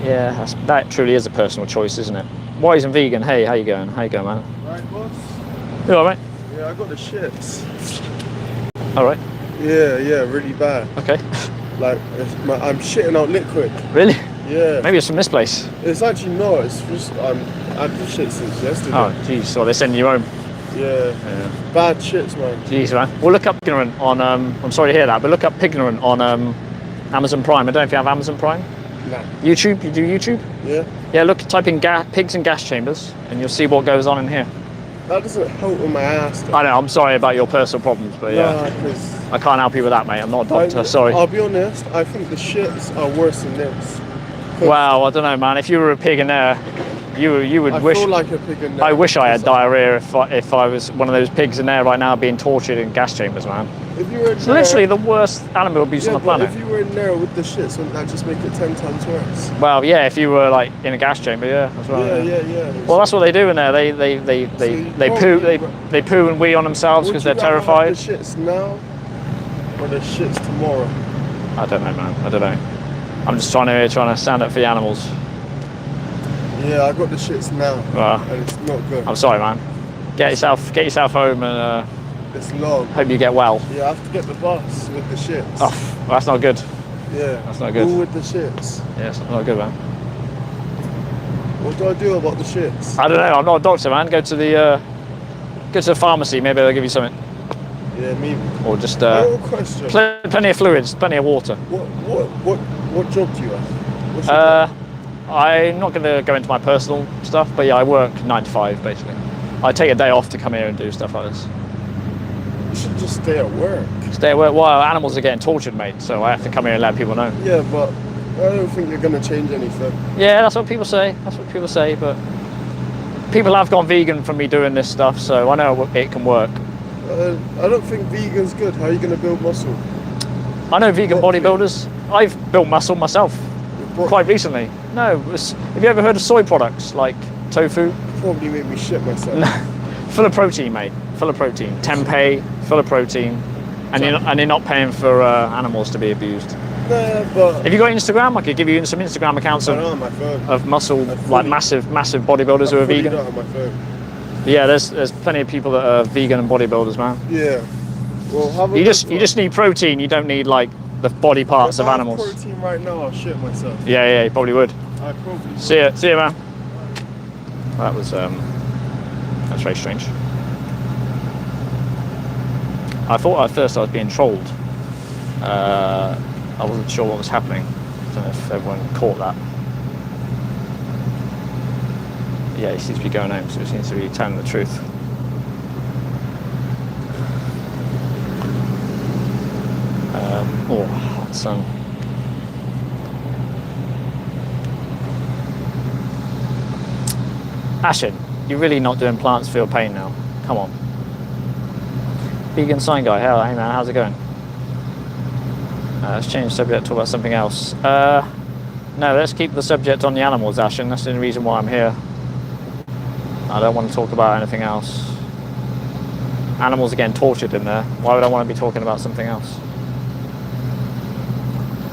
Yeah, that truly is a personal choice, isn't it? Wise and vegan. Hey, how you going? How you going, man? Right, boss? You all right? Yeah, I got the shits. All right. Yeah, really bad. Okay. Like, I'm shitting out liquid. Really? Yeah. Maybe it's from this place. It's actually not. It's just I've had shit since yesterday. Oh, jeez. So they're sending you home. Yeah. Bad shits, man. Jeez, man. Well, look up Pignorant on. I'm sorry to hear that, but look up Pignorant on Amazon Prime. I don't know if you have Amazon Prime. Nah. YouTube. You do YouTube? Yeah. Yeah. Look. Type in pigs and gas chambers, and you'll see what goes on in here. That doesn't help with my ass. Though. I know. I'm sorry about your personal problems, but yeah, Nah, 'cause I can't help you with that, mate. I'm not a doctor. Sorry. I'll be honest. I think the shits are worse than this. Well, I don't know, man. If you were a pig in there, you would I wish. feel like a pig in there. I wish I had Because diarrhea if I was one of those pigs in there right now being tortured in gas chambers, man. If you were in It's there, literally the worst animal abuse yeah, on the but planet. if you were in there with the shits, wouldn't that just make it 10 times worse? Well, yeah, if you were like in a gas chamber, yeah, that's right. Yeah. Well, that's what they do in there. They poo and wee on themselves because they're terrified. Would you rather have the shits now or the shits tomorrow? I don't know, man. I don't know. I'm just trying to stand up for the animals. Yeah, I got the shits now, Well, and it's not good. I'm sorry, man. Get yourself home and It's long. hope you get well. Yeah, I have to get the bus with the shits. Oh, well, that's not good. Yeah, that's not good. All with the shits. Yeah, it's not good, man. What do I do about the shits? I don't know. I'm not a doctor, man. Go to the pharmacy. Maybe they'll give you something, Yeah, maybe. or just Little question. plenty of fluids, plenty of water. What job do you have? What's your Uh, job? I'm not going to go into my personal stuff, but yeah, I work 9 to 5 basically. I take a day off to come here and do stuff like this. You should just stay at work. Stay at work. Well, animals are getting tortured, mate, so I have to come here and let people know. Yeah, but I don't think you're going to change anything. Yeah, that's what people say. That's what people say, but people have gone vegan from me doing this stuff, so I know it can work. I don't think vegan's good. How are you going to build muscle? I know vegan What? bodybuilders. I've built muscle myself What- quite recently. No, have you ever heard of soy products like tofu? Probably make me shit myself. Full of protein, mate. Full of protein. Tempeh, full of protein, and you're not paying for animals to be abused. Nah, but Have you got Instagram? I could give you some Instagram accounts I don't have my phone. of muscle, fully- like massive bodybuilders who are I fully vegan. don't have my phone. Yeah, there's plenty of people that are vegan and bodybuilders, man. Yeah. Well, have a You look. just need protein. You don't need like the body parts If of I had animals. protein right now, I'll shit myself. Yeah, you probably would. I probably would. See ya, man. That's very strange. I thought at first I was being trolled. I wasn't sure what was happening. I don't know if everyone caught that. Yeah, he seems to be going home, so he seems to be telling the truth. Oh, hot sun. Ashen, you're really not doing plants feel pain now. Come on. Vegan sign guy, hey man, how's it going? Let's change the subject, talk about something else. No, let's keep the subject on the animals, Ashen. That's the only reason why I'm here. I don't want to talk about anything else. Animals are getting tortured in there. Why would I want to be talking about something else?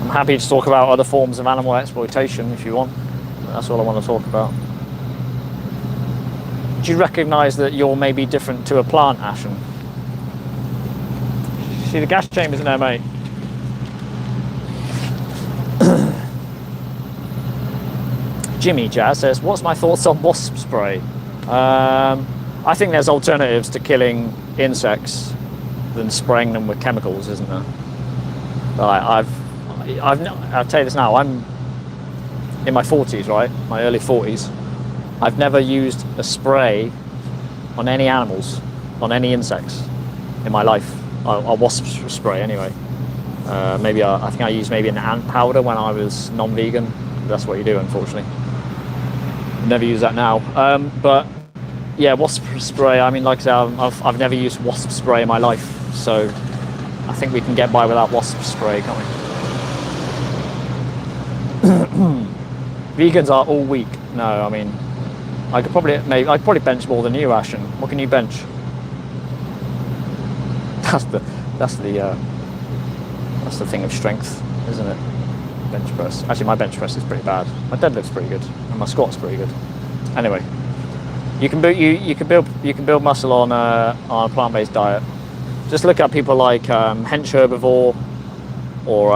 I'm happy to talk about other forms of animal exploitation if you want. That's all I want to talk about. Do you recognise that you're maybe different to a plant, Ashen? See the gas chambers in there, mate? Jimmy Jazz says, what's my thoughts on wasp spray? I think there's alternatives to killing insects than spraying them with chemicals, isn't there? I'll tell you this now, I'm in my 40s, right? My early 40s. I've never used a spray on any animals, on any insects in my life. A wasp spray, anyway. Maybe I think I used maybe an ant powder when I was non-vegan. That's what you do, unfortunately. Never use that now. But yeah, wasp spray. I mean, like I said, I've never used wasp spray in my life, so I think we can get by without wasp spray, can't we? Vegans are all weak. No, I mean, I'd probably bench more than you, Ashen. What can you bench? That's the thing of strength, isn't it? Bench press. Actually, my bench press is pretty bad. My deadlift's pretty good, and my squat's pretty good. Anyway, you can build muscle on a plant-based diet. Just look at people like Hench Herbivore or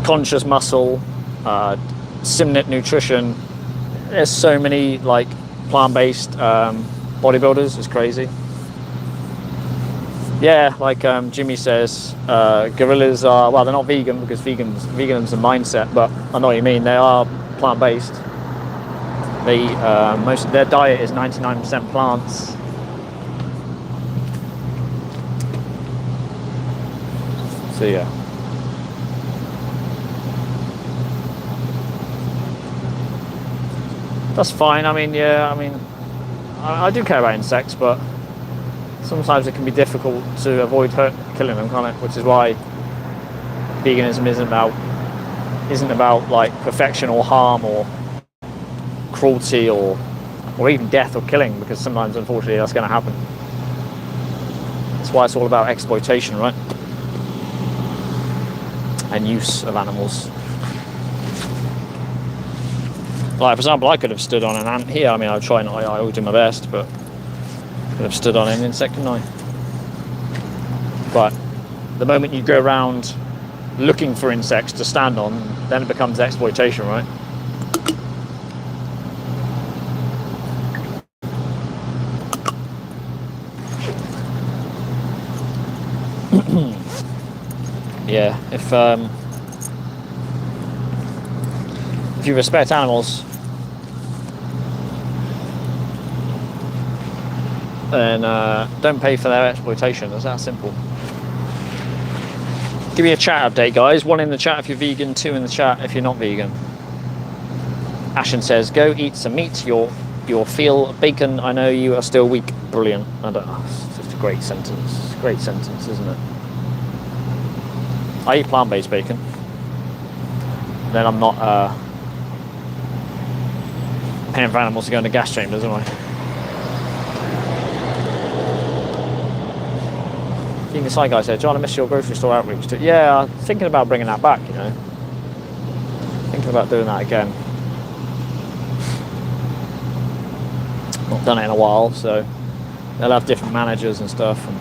Conscious Muscle, Simnit Nutrition. There's so many like plant-based bodybuilders. It's crazy. Yeah, like Jimmy says, gorillas are, well, they're not vegan because veganism's a mindset, but I know what you mean. They are plant-based. Most of their diet is 99% plants. So yeah. That's fine. I mean, yeah, I mean, I do care about insects, but sometimes it can be difficult to avoid killing them, can't it? Which is why veganism isn't about like perfection or harm or cruelty or even death or killing, because sometimes, unfortunately, that's going to happen. That's why it's all about exploitation, right? And use of animals. Like, for example, I could have stood on an ant here. I mean, I will do my best, but I could have stood on an insect, couldn't I? But the moment you go around looking for insects to stand on, then it becomes exploitation, right? Yeah, if you respect animals, then don't pay for their exploitation. It's that simple. Give me a chat update, guys. 1 in the chat if you're vegan, 2 in the chat if you're not vegan. Ashen says, "Go eat some meat. You'll feel bacon. I know you are still weak." Brilliant. It's just a great sentence. Great sentence, isn't it? I eat plant-based bacon. Then I'm not paying for animals to go into gas chambers, am I? Vegan Side Guy said, "John, I miss your grocery store outreach." Yeah, I'm thinking about bringing that back, you know. Thinking about doing that again. Not done it in a while, so they'll have different managers and stuff. And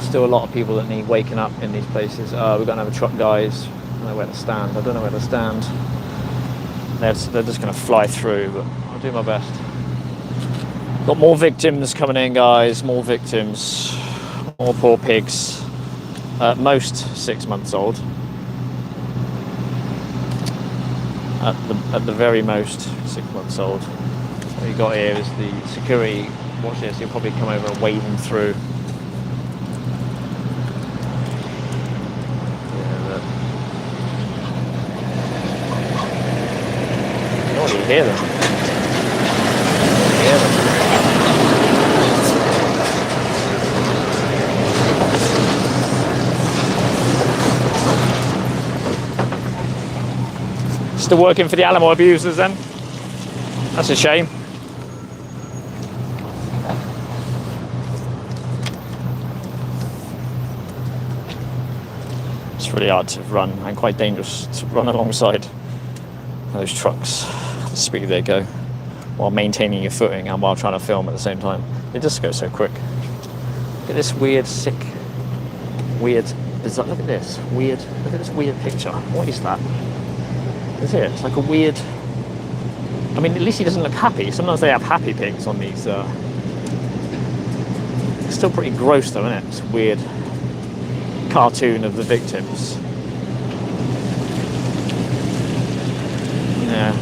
still a lot of people that need waking up in these places. We're going to have a truck, guys. I don't know where to stand. They're just going to fly through, but I'll do my best. Got more victims coming in, guys. More victims. More poor pigs. Most 6 months old. At the very most 6 months old. What you got here is the security. Watch this. You'll probably come over and wave them through. You hear them. Still working for the animal abusers then? That's a shame. It's really hard to run and quite dangerous to run alongside those trucks. The speed they go while maintaining your footing and while trying to film at the same time. It just goes so quick. Look at this weird, sick, weird, bizarre, look at this weird picture. What is that? Is it? It's like a weird, I mean, at least he doesn't look happy. Sometimes they have happy pigs on these. It's still pretty gross though, isn't it? It's a weird cartoon of the victims. Yeah.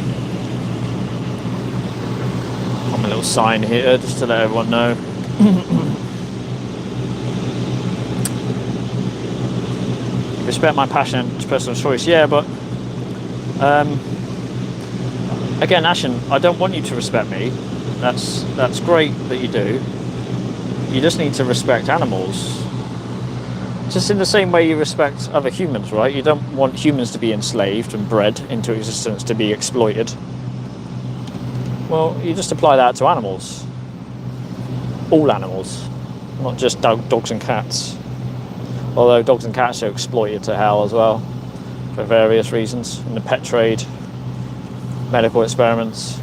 A little sign here just to let everyone know. respect my passion, it's personal choice. Yeah, but again, Ashen, I don't want you to respect me. That's great that you do. You just need to respect animals. Just in the same way you respect other humans, right? You don't want humans to be enslaved and bred into existence to be exploited. Well, you just apply that to animals. All animals, not just dogs and cats. Although dogs and cats are exploited to hell as well, for various reasons, in the pet trade, medical experiments.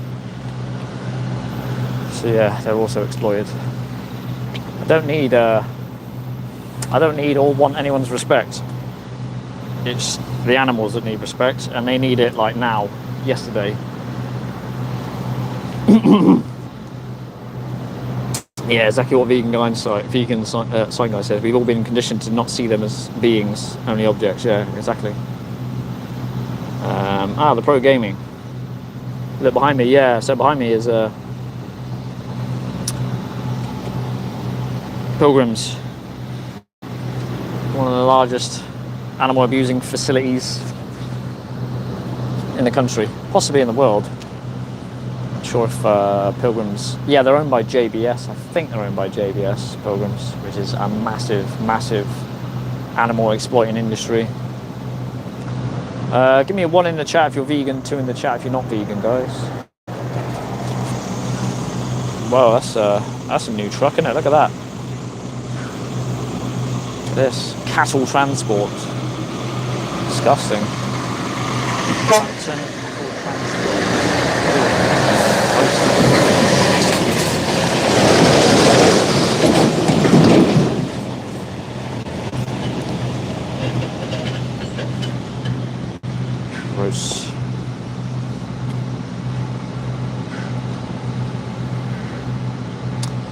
So yeah, they're also exploited. I don't need or want anyone's respect. It's the animals that need respect, and they need it like now, yesterday. Yeah, exactly what Vegan Sign Guy says. We've all been conditioned to not see them as beings, only objects. Yeah, exactly. The Pro Gaming. Look behind me. Yeah, so behind me is Pilgrims. One of the largest animal abusing facilities in the country, possibly in the world. Not sure if Pilgrims, yeah, they're owned by JBS. I think they're owned by JBS, Pilgrims, which is a massive animal exploiting industry. Give me a 1 in the chat if you're vegan, 2 in the chat if you're not vegan, guys. Wow, that's a new truck, isn't it? Look at that. This cattle transport. Disgusting. Gross.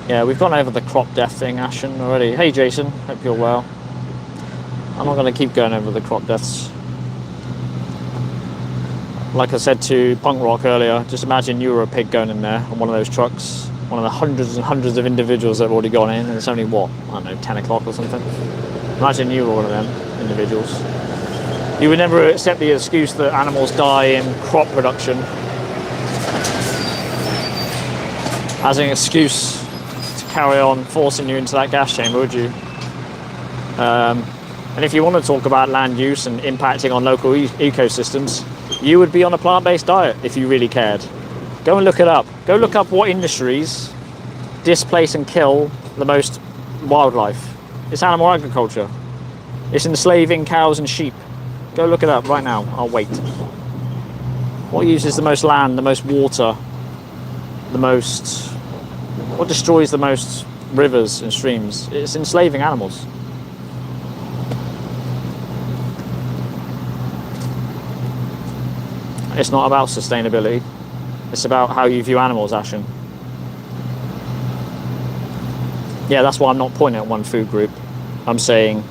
Yeah, we've gone over the crop death thing, Ashen, already. Hey, Jason, hope you're well. I'm not going to keep going over the crop deaths. Like I said to Punk Rock earlier, just imagine you were a pig going in there on one of those trucks, one of the hundreds and hundreds of individuals that have already gone in, and it's only, what, I don't know, 10 o'clock or something. Imagine you were one of them individuals. You would never accept the excuse that animals die in crop production as an excuse to carry on forcing you into that gas chamber, would you? And if you want to talk about land use and impacting on local ecosystems, you would be on a plant-based diet if you really cared. Go and look it up. Go look up what industries displace and kill the most wildlife. It's animal agriculture. It's enslaving cows and sheep. Go look it up right now. I'll wait. What uses the most land, the most water, what destroys the most rivers and streams? It's enslaving animals. It's not about sustainability. It's about how you view animals, Ashen. Yeah, that's why I'm not pointing at one food group. I'm saying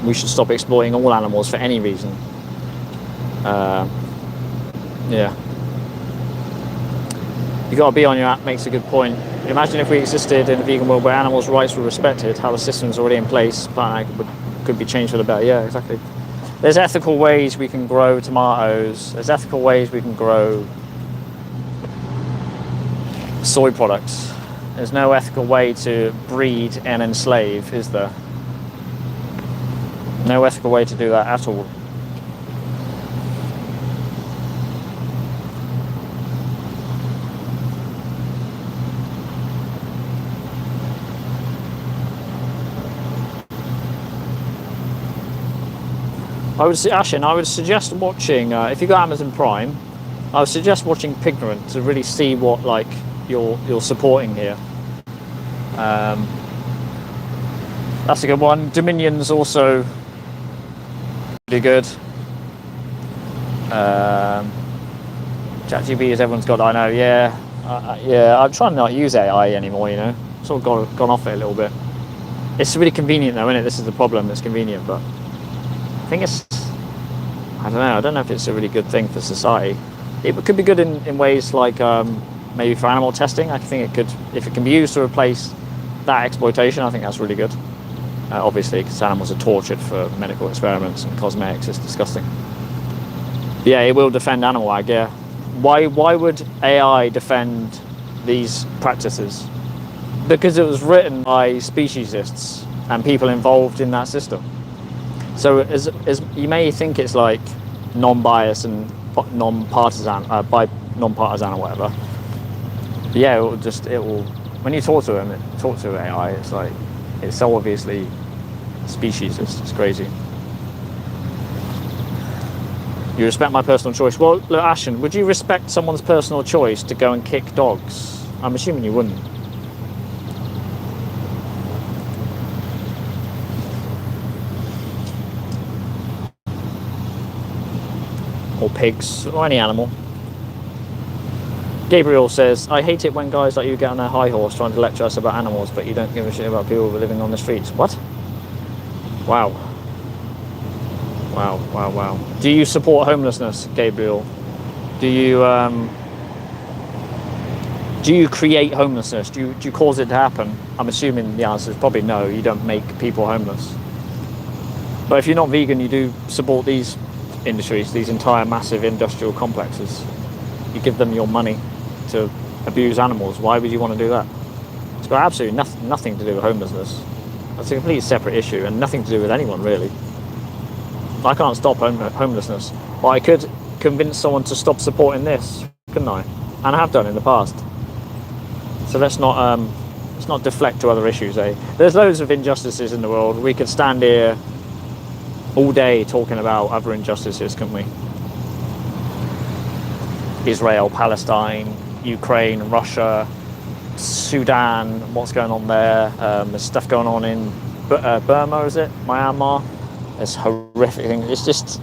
we should stop exploiting all animals for any reason. Yeah. You got to be on your app makes a good point. Imagine if we existed in a vegan world where animals' rights were respected, how the system's already in place, plant could be changed for the better. Yeah, exactly. There's ethical ways we can grow tomatoes. There's ethical ways we can grow soy products. There's no ethical way to breed and enslave, is there? No ethical way to do that at all. I would suggest watching, if you got Amazon Prime, I would suggest watching Pignorant to really see what you're supporting here. That's a good one. Dominion's also pretty good. ChatGPT is everyone's got. I know. Yeah, yeah. I'm trying not to use AI anymore. You know, sort of gone off it a little bit. It's really convenient though, isn't it? This is the problem. It's convenient, but I think it's. I don't know if it's a really good thing for society. It could be good in ways like maybe for animal testing. I think it could, if it can be used to replace that exploitation. I think that's really good. obviously, because animals are tortured for medical experiments and cosmetics. It's disgusting. Yeah, it will defend animal ag, yeah. Why would AI defend these practices? Because it was written by speciesists and people involved in that system. So as you may think it's like non-biased and non-partisan, non-partisan or whatever. But yeah, it will. When you talk to AI, it's like it's so obviously speciesist. It's crazy. You respect my personal choice. Well, look, Ashen, would you respect someone's personal choice to go and kick dogs? I'm assuming you wouldn't. Or pigs, or any animal. Gabriel says, I hate it when guys like you get on their high horse trying to lecture us about animals, but you don't give a shit about people living on the streets. What? Wow. Wow, wow, wow. Do you support homelessness, Gabriel? Do you create homelessness? Do you cause it to happen? I'm assuming the answer is probably no, you don't make people homeless. But if you're not vegan, you do support these industries, these entire massive industrial complexes. You give them your money to abuse animals. Why would you want to do that? It's got absolutely nothing to do with homelessness. That's a completely separate issue and nothing to do with anyone, really. I can't stop homelessness, but I could convince someone to stop supporting this, couldn't I? And I have done in the past. So let's not deflect to other issues, eh? There's loads of injustices in the world. We could stand here all day talking about other injustices, couldn't we? Israel, Palestine, Ukraine, Russia, Sudan, what's going on there? There's stuff going on in Burma, is it? Myanmar? There's horrific things. It's just,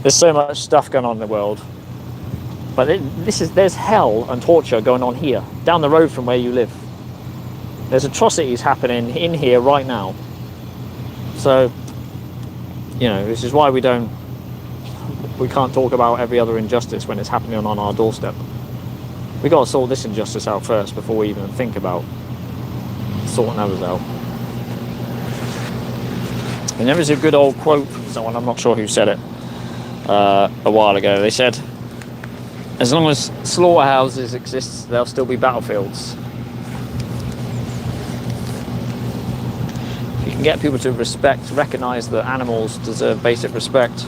there's so much stuff going on in the world. But there's hell and torture going on here, down the road from where you live. There's atrocities happening in here right now. So, you know, this is why we can't talk about every other injustice when it's happening on our doorstep. We got to sort this injustice out first before we even think about sorting others out. And there is a good old quote from someone, I'm not sure who said it, a while ago. They said, as long as slaughterhouses exist, there'll still be battlefields. If you can get people to recognise that animals deserve basic respect,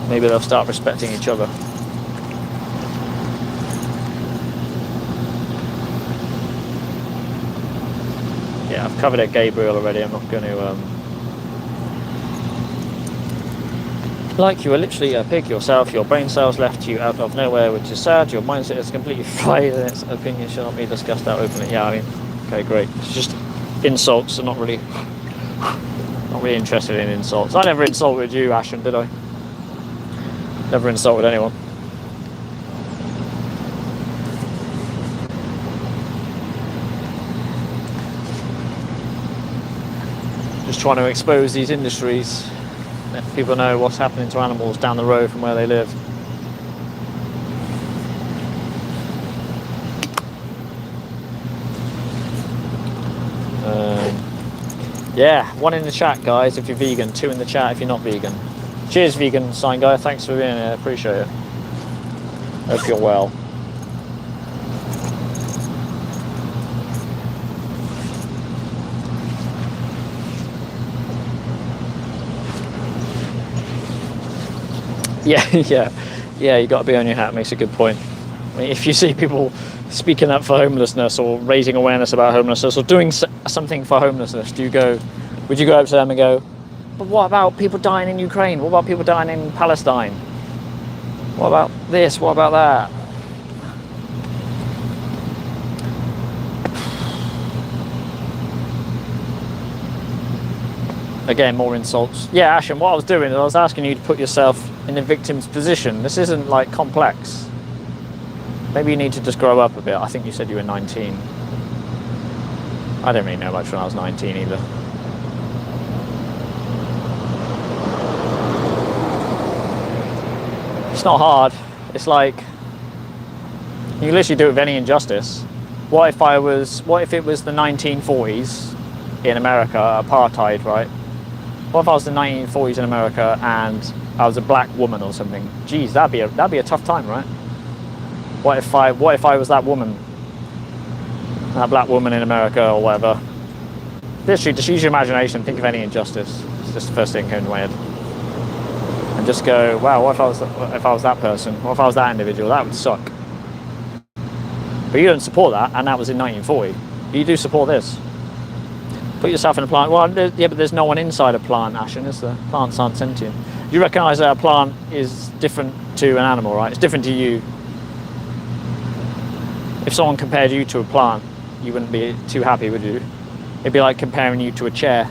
maybe they'll start respecting each other. Yeah, I've covered it, Gabriel, already. I'm not going to... Like you are literally a pig yourself, your brain cells left you out of nowhere, which is sad. Your mindset is completely fried, and its opinion should not be discussed out openly. Yeah, I mean, okay, great. It's just insults. I'm not really interested in insults. I never insulted you, Ashen, did I? Never insulted anyone. Just trying to expose these industries. Let people know what's happening to animals down the road from where they live. Yeah, 1 in the chat, guys, if you're vegan, 2 in the chat if you're not vegan. Cheers, vegan sign guy. Thanks for being here. Appreciate it. Hope you're well. Yeah, you got to be on your hat. Makes a good point. I mean, if you see people speaking up for homelessness or raising awareness about homelessness or doing something for homelessness, would you go up to them and go, but what about people dying in Ukraine? What about people dying in Palestine? What about this? What about that? Again, more insults. Yeah, Ashen, what I was doing is I was asking you to put yourself in the victim's position. This isn't like complex. Maybe you need to just grow up a bit. I think you said you were 19. I don't really know much when I was 19 either. It's not hard. It's like, you can literally do it with any injustice. What if it was the 1940s in America, apartheid, right? What if I was the 1940s in America and I was a black woman or something? Geez, that'd be a tough time, right? What if I was that woman, that black woman in America or whatever? Literally, just use your imagination. Think of any injustice. It's just the first thing that came to my head. And just go, wow, what if I was that person? What if I was that individual? That would suck. But you don't support that, and that was in 1940. You do support this. Put yourself in a plant. Well, yeah, but there's no one inside a plant, Ashen, is there? Plants aren't sentient. You recognise that a plant is different to an animal, right? It's different to you. If someone compared you to a plant, you wouldn't be too happy, would you? It'd be like comparing you to a chair.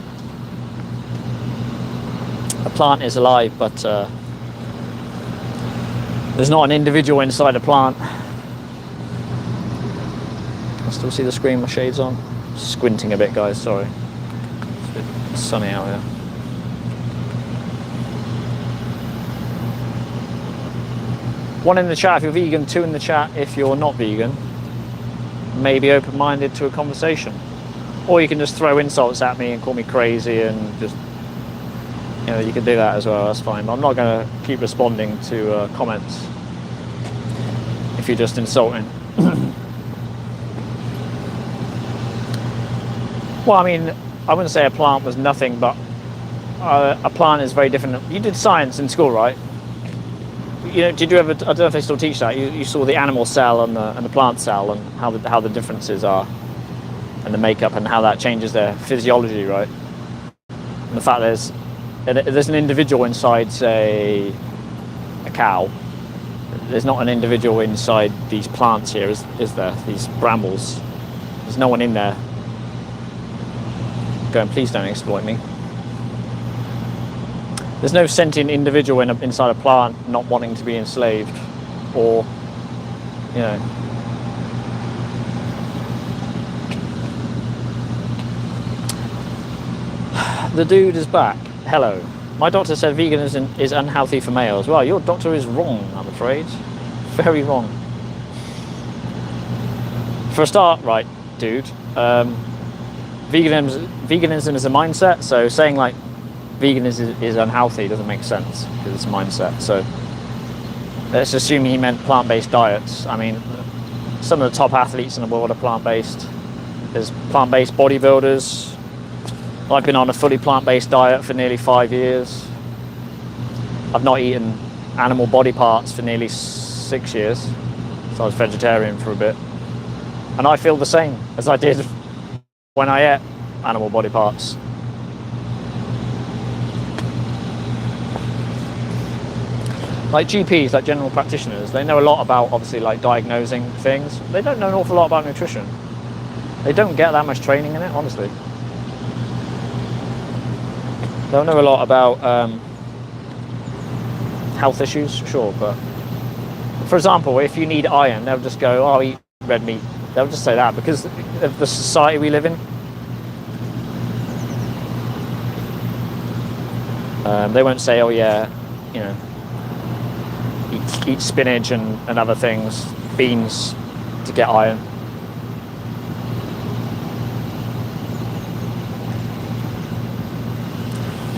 A plant is alive, but there's not an individual inside a plant. I still see the screen, my shades on. Squinting a bit, guys, sorry. It's a bit sunny out here. One in the chat if you're vegan, two in the chat if you're not vegan. Maybe open-minded to a conversation. Or you can just throw insults at me and call me crazy and just, you know, you can do that as well, that's fine. But I'm not going to keep responding to comments if you're just insulting. Well, I mean, I wouldn't say a plant was nothing, but a plant is very different. You did science in school, right? You know, did you ever? I don't know if they still teach that. You saw the animal cell and the plant cell and how the differences are, and the makeup and how that changes their physiology, right? And the fact there's an individual inside, say, a cow. There's not an individual inside these plants here, is there? These brambles. There's no one in there. Going, please don't exploit me. There's no sentient individual inside a plant not wanting to be enslaved, or, you know. The dude is back. Hello. My doctor said veganism is unhealthy for males. Well, your doctor is wrong, I'm afraid. Very wrong. For a start, right, dude. Veganism is a mindset, so saying like veganism is unhealthy doesn't make sense because it's a mindset. So let's assume he meant plant-based diets. I mean, some of the top athletes in the world are plant-based. There's plant-based bodybuilders. I've been on a fully plant-based diet for nearly 5 years. I've not eaten animal body parts for nearly 6 years, so I was vegetarian for a bit. And I feel the same as I did when I ate animal body parts. Like GPs, like general practitioners, they know a lot about, obviously, like diagnosing things. They don't know an awful lot about nutrition. They don't get that much training in it, honestly. They'll know a lot about health issues, sure, but for example, if you need iron, they'll just go, oh, eat red meat. They'll just say that because of the society we live in. They won't say, oh yeah, you know, eat spinach and other things, beans to get iron.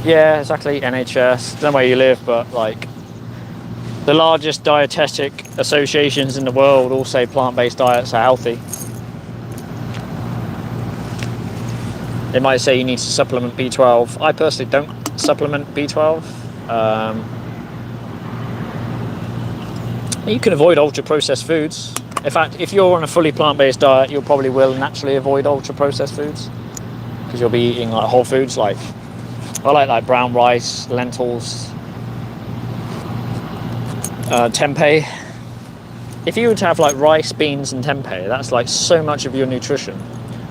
Yeah, exactly, NHS, I don't know where you live, but like the largest dietetic associations in the world all say plant-based diets are healthy. They might say you need to supplement B12. I personally don't supplement B12. You can avoid ultra-processed foods. In fact, if you're on a fully plant-based diet, you probably will naturally avoid ultra-processed foods because you'll be eating like whole foods. Like I like brown rice, lentils, tempeh. If you were to have like rice, beans, and tempeh, that's like so much of your nutrition.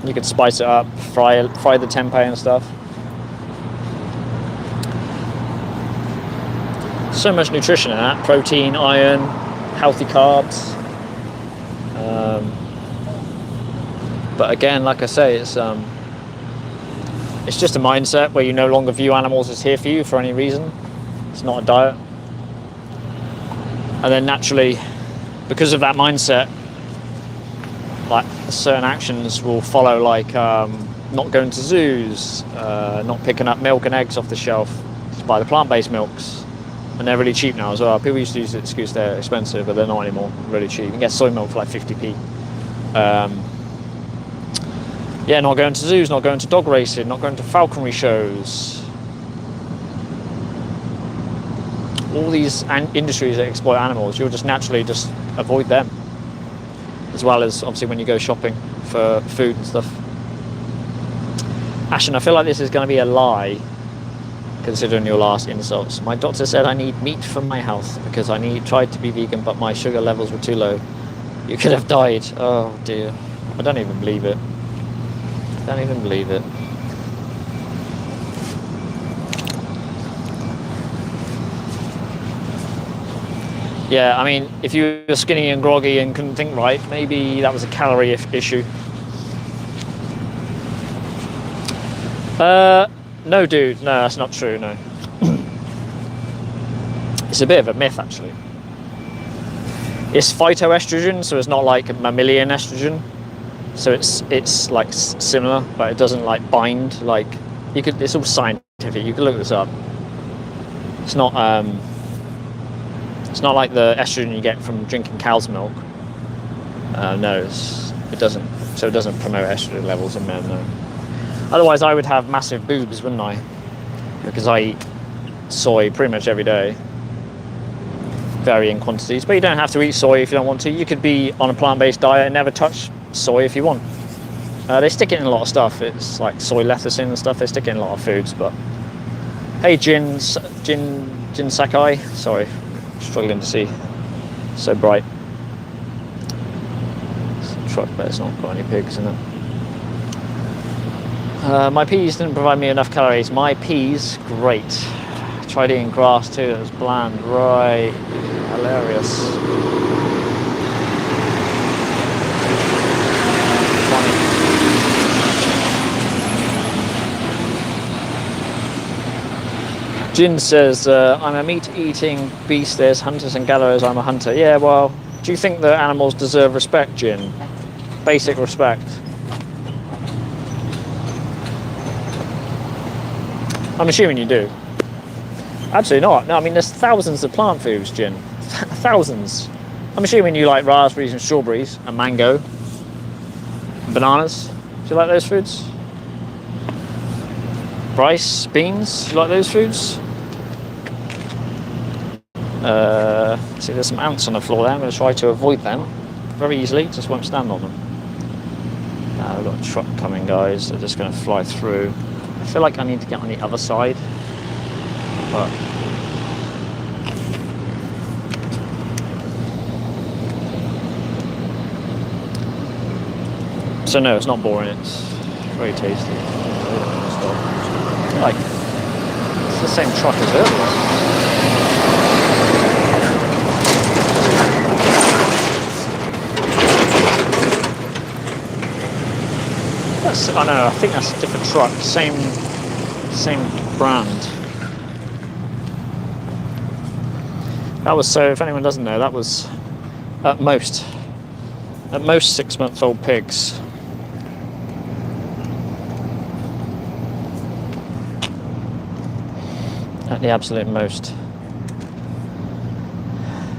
You could spice it up, fry the tempeh and stuff. So much nutrition in that: protein, iron, healthy carbs. But again, like I say, it's just a mindset where you no longer view animals as here for you for any reason. It's not a diet. And then naturally, because of that mindset, like certain actions will follow, like not going to zoos, not picking up milk and eggs off the shelf, just buy the plant-based milks. And they're really cheap now as well. People used to use the excuse they're expensive, but they're not anymore. Really cheap. You can get soy milk for like 50p. Yeah, not going to zoos, not going to dog racing, not going to falconry shows. All these industries that exploit animals, you'll just naturally just avoid them. As well as obviously when you go shopping for food and stuff. Ashton, I feel like this is going to be a lie, considering your last insults. My doctor said I need meat for my health because I tried to be vegan, but my sugar levels were too low. You could have died. Oh dear. I don't even believe it. Don't even believe it. Yeah, I mean, if you were skinny and groggy and couldn't think right, maybe that was a calorie issue. No, dude, no, that's not true, no. It's a bit of a myth, actually. It's phytoestrogen, so it's not like mammalian estrogen. So it's like similar, but it doesn't like bind. Like it's all scientific. You can look this up. It's not like the estrogen you get from drinking cow's milk. No, it doesn't. So it doesn't promote estrogen levels in men. No. Otherwise, I would have massive boobs, wouldn't I? Because I eat soy pretty much every day, varying quantities. But you don't have to eat soy if you don't want to. You could be on a plant-based diet and never touch soy if you want. They stick it in a lot of stuff. It's like soy lecithin and stuff. They stick it in a lot of foods. But hey, Jin Sakai. Sorry, struggling to see. So bright. It's a truck, but it's not got any pigs in it. My peas didn't provide me enough calories. My peas, great. I tried eating grass too. It was bland. Right, hilarious. Jin says, I'm a meat-eating beast, there's hunters and gatherers, I'm a hunter. Yeah, well, do you think that animals deserve respect, Jin? Basic respect. I'm assuming you do. Absolutely not. No, I mean, there's thousands of plant foods, Jin. Thousands. I'm assuming you like raspberries and strawberries and mango and bananas. Do you like those foods? Rice, beans, do you like those foods? See, there's some ants on the floor there. I'm going to try to avoid them very easily, just won't stand on them. Now we've got a truck coming, guys. They're just going to fly through. I feel like I need to get on the other side, but so no, it's not boring. It's very tasty. Like it's the same truck as earlier. I know, I think that's a different truck, same brand. That was, so if anyone doesn't know, that was at most 6-month-old pigs. At the absolute most.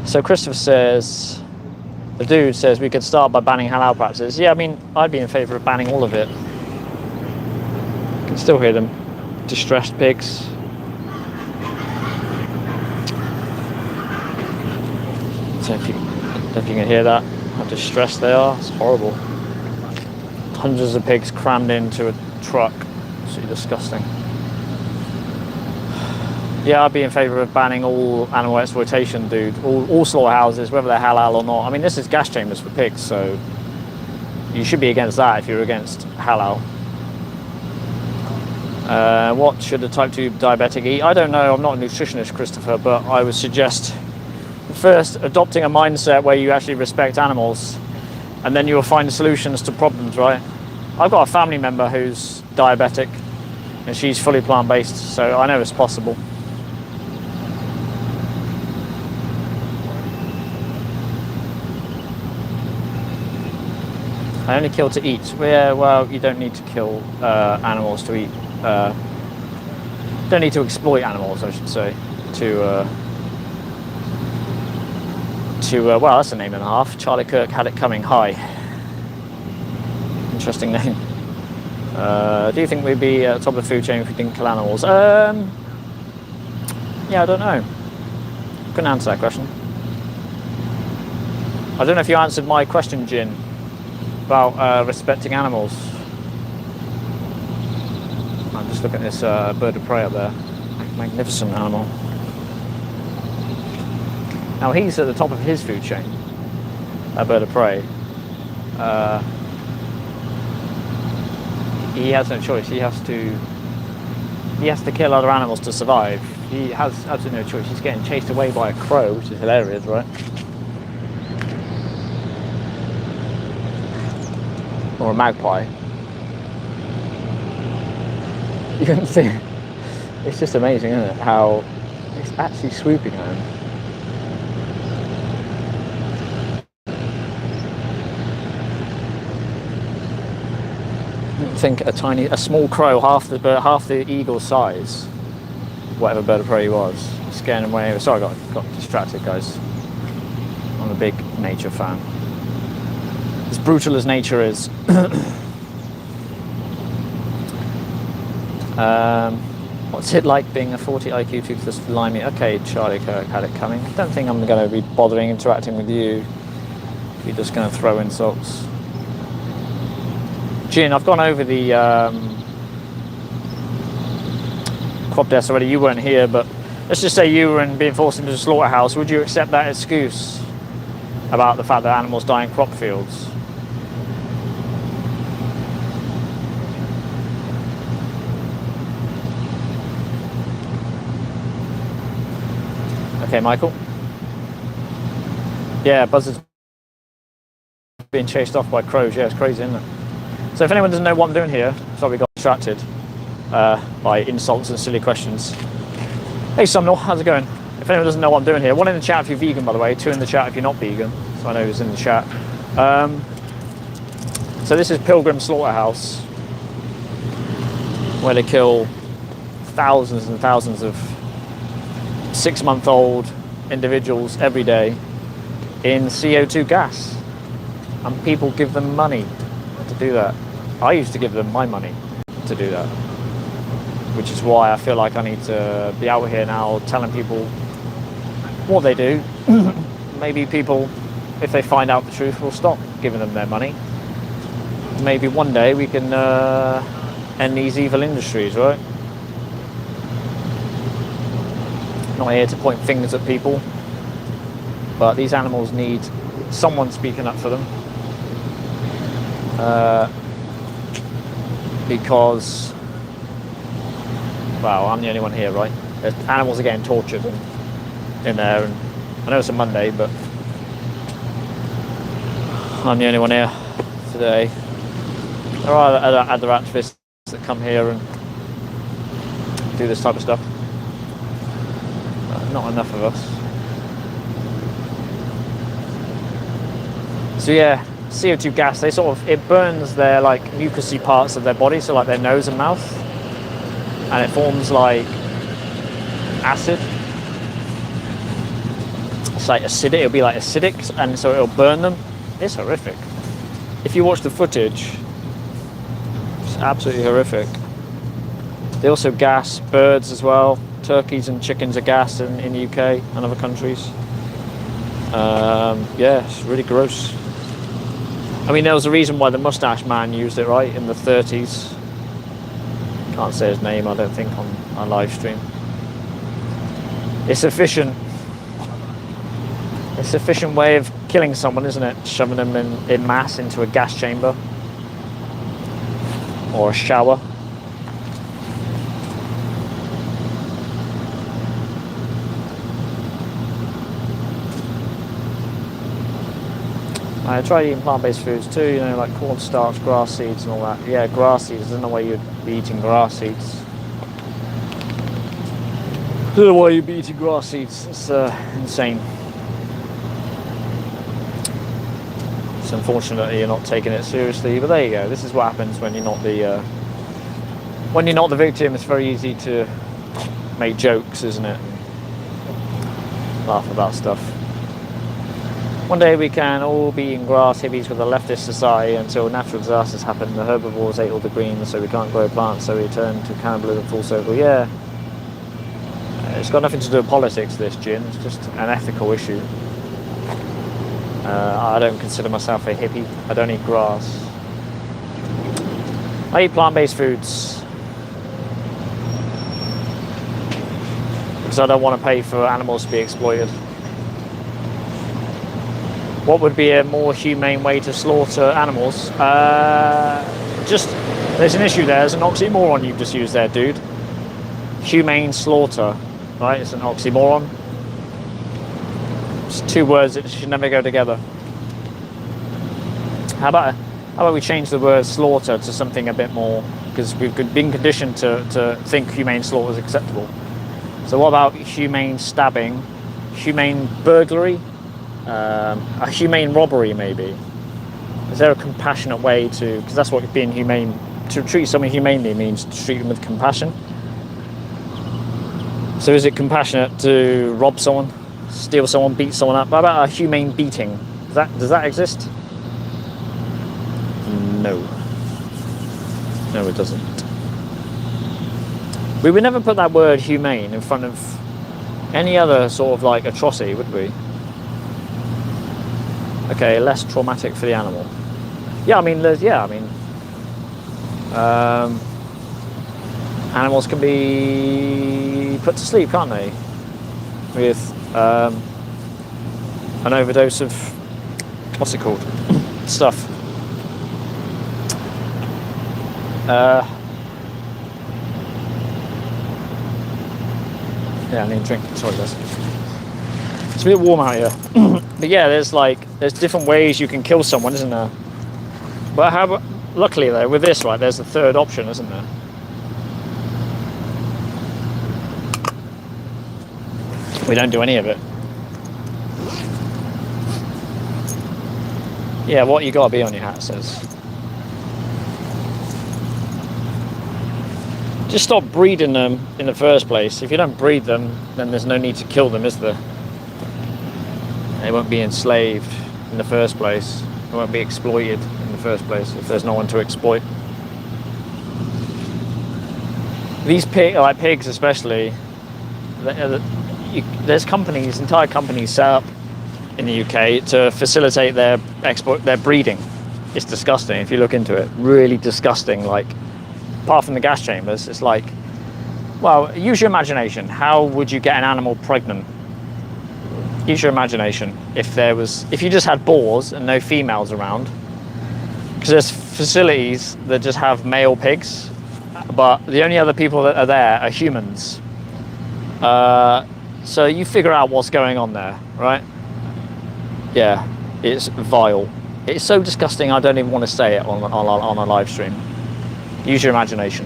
So Christopher says, the dude says we could start by banning halal practices. Yeah, I mean, I'd be in favour of banning all of it. You can still hear them. Distressed pigs. So if you can hear that, how distressed they are, it's horrible. Hundreds of pigs crammed into a truck. Absolutely disgusting. Yeah, I'd be in favour of banning all animal exploitation, dude. All slaughterhouses, whether they're halal or not. I mean, this is gas chambers for pigs, so you should be against that if you're against halal. What should a type 2 diabetic eat? I don't know, I'm not a nutritionist, Christopher, but I would suggest first adopting a mindset where you actually respect animals, and then you'll find solutions to problems, right? I've got a family member who's diabetic, and she's fully plant-based, so I know it's possible. I only kill to eat. Yeah, well, you don't need to kill animals to eat. Don't need to exploit animals, I should say. Well, that's a name and a half. Charlie Kirk had it coming. Hi. Interesting name. Do you think we'd be at the top of the food chain if we didn't kill animals? Yeah, I don't know. Couldn't answer that question. I don't know if you answered my question, Jin, about respecting animals. I'm just looking at this bird of prey up there. Magnificent animal. Now he's at the top of his food chain, a bird of prey. He has no choice. He has to kill other animals to survive. He has absolutely no choice. He's getting chased away by a crow, which is hilarious, right? Or a magpie. You can see. It's just amazing, isn't it? How it's actually swooping at him. Think a small crow, half the eagle's size, whatever bird of prey he was, scaring him away. Sorry, I got distracted, guys. I'm a big nature fan. As brutal as nature is. What's it like being a 40 IQ toothless limey? Okay, Charlie Kirk had it coming. I don't think I'm going to be bothering interacting with you if you're just going to throw insults. Jin, I've gone over the crop deaths already. You weren't here, but let's just say you were being forced into a slaughterhouse. Would you accept that excuse about the fact that animals die in crop fields? Okay, Michael. Yeah, buzzards being chased off by crows. Yeah, it's crazy, isn't it? So if anyone doesn't know what I'm doing here, sorry we got distracted by insults and silly questions. Hey Sumnal, how's it going? If anyone doesn't know what I'm doing here, 1 in the chat if you're vegan, by the way, 2 in the chat if you're not vegan, so I know who's in the chat. So this is Pilgrim Slaughterhouse, where they kill thousands and thousands of 6-month-old individuals every day in CO2 gas, and people give them money to do that. I used to give them my money to do that, which is why I feel like I need to be out here now telling people what they do. Maybe people, if they find out the truth, will stop giving them their money. Maybe one day we can end these evil industries, right? Not here to point fingers at people, but these animals need someone speaking up for them. Because, well, I'm the only one here, right? There's animals are getting tortured in there, and I know it's a Monday, but I'm the only one here today. There are other activists that come here and do this type of stuff. Not enough of us. So yeah, CO2 gas, it burns their like mucousy parts of their body, so like their nose and mouth, and it forms like acid. It's like acidic, it'll be like acidic, and so it'll burn them. It's horrific. If you watch the footage, it's absolutely horrific. They also gas birds as well. Turkeys and chickens are gassed in the UK and other countries. Yeah, it's really gross. I mean, there was a reason why the Mustache Man used it, right, in the 30s. Can't say his name, I don't think, on live stream. It's efficient. It's an efficient way of killing someone, isn't it? Shoving them in mass into a gas chamber or a shower. I tried eating plant-based foods too, you know, like cornstarch, grass seeds and all that. Yeah, grass seeds, I don't know why you'd be eating grass seeds. I don't know why you'd be eating grass seeds, it's insane. It's unfortunate that you're not taking it seriously, but there you go. This is what happens when you're not the victim. It's very easy to make jokes, isn't it? Laugh about stuff. One day we can all be eating grass hippies with a leftist society until natural disasters happen. The herbivores ate all the greens, so we can't grow plants, so we turn to cannibalism full circle. Yeah. It's got nothing to do with politics, this, Jin. It's just an ethical issue. I don't consider myself a hippie. I don't eat grass. I eat plant-based foods. Because I don't want to pay for animals to be exploited. What would be a more humane way to slaughter animals? There's an issue there. There's an oxymoron you've just used there, dude. Humane slaughter, right? It's an oxymoron. It's two words that should never go together. How about we change the word slaughter to something a bit more, because we've been conditioned to think humane slaughter is acceptable. So what about humane stabbing, humane burglary, a humane robbery maybe? Is there a compassionate way to, because that's what being humane, to treat someone humanely means to treat them with compassion. So is it compassionate to rob someone, steal someone, beat someone up? How about a humane beating? Does that exist? No. No, it doesn't. We would never put that word humane in front of any other sort of like atrocity, would we? Okay, less traumatic for the animal. Yeah, I mean, animals can be put to sleep, can't they? With an overdose of, what's it called? Stuff. Yeah, I need a drink. Sorry, guys. It's a bit warm out here. But yeah, there's different ways you can kill someone, isn't there? But luckily though, with this, right, there's a third option, isn't there? We don't do any of it. Yeah, what you gotta be on your hat says. Just stop breeding them in the first place. If you don't breed them, then there's no need to kill them, is there? They won't be enslaved in the first place. They won't be exploited in the first place if there's no one to exploit. These pigs especially, there's companies, entire companies set up in the UK to facilitate their breeding. It's disgusting if you look into it. Really disgusting. Like, apart from the gas chambers, it's like, well, use your imagination. How would you get an animal pregnant? Use your imagination. If you just had boars and no females around, because there's facilities that just have male pigs, but the only other people that are there are humans. So you figure out what's going on there, right? Yeah, it's vile. It's so disgusting. I don't even want to say it on a live stream. Use your imagination.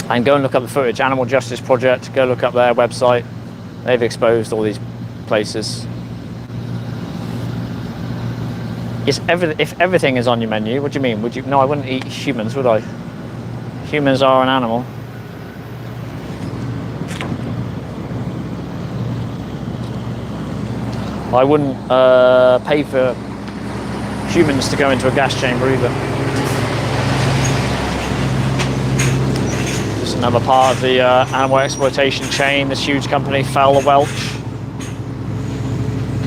And go and look up the footage. Animal Justice Project, go look up their website. They've exposed all these places. If everything is on your menu, what do you mean? No, I wouldn't eat humans, would I? Humans are an animal. I wouldn't pay for humans to go into a gas chamber either. Just another part of the animal exploitation chain, this huge company, Fowler Welch.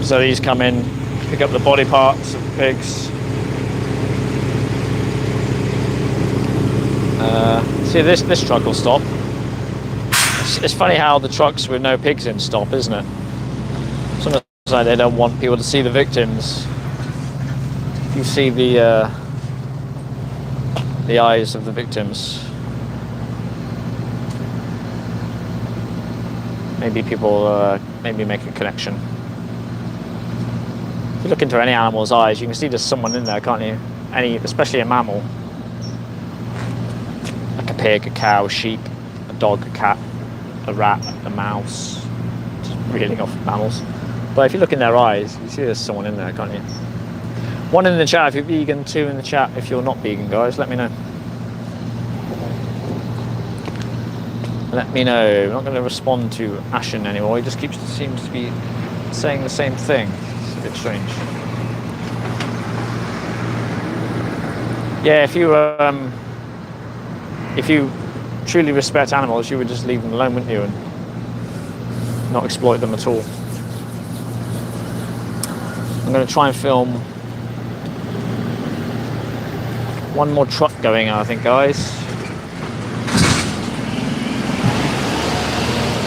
So these come in, pick up the body parts of pigs. See, this truck will stop. It's funny how the trucks with no pigs in stop, isn't it? Sometimes they don't want people to see the victims. You see the eyes of the victims. Maybe people maybe make a connection. If you look into any animal's eyes, you can see there's someone in there, can't you? Especially a mammal. Like a pig, a cow, a sheep, a dog, a cat, a rat, a mouse. Just reeling off mammals. But if you look in their eyes, you see there's someone in there, can't you? 1 in the chat if you're vegan, 2 in the chat if you're not vegan, guys. Let me know. Let me know. I'm not going to respond to Ashen anymore. He just seems to be saying the same thing. It's a bit strange. Yeah, if you truly respect animals, you would just leave them alone, wouldn't you, and not exploit them at all. I'm going to try and film one more truck going, I think, guys.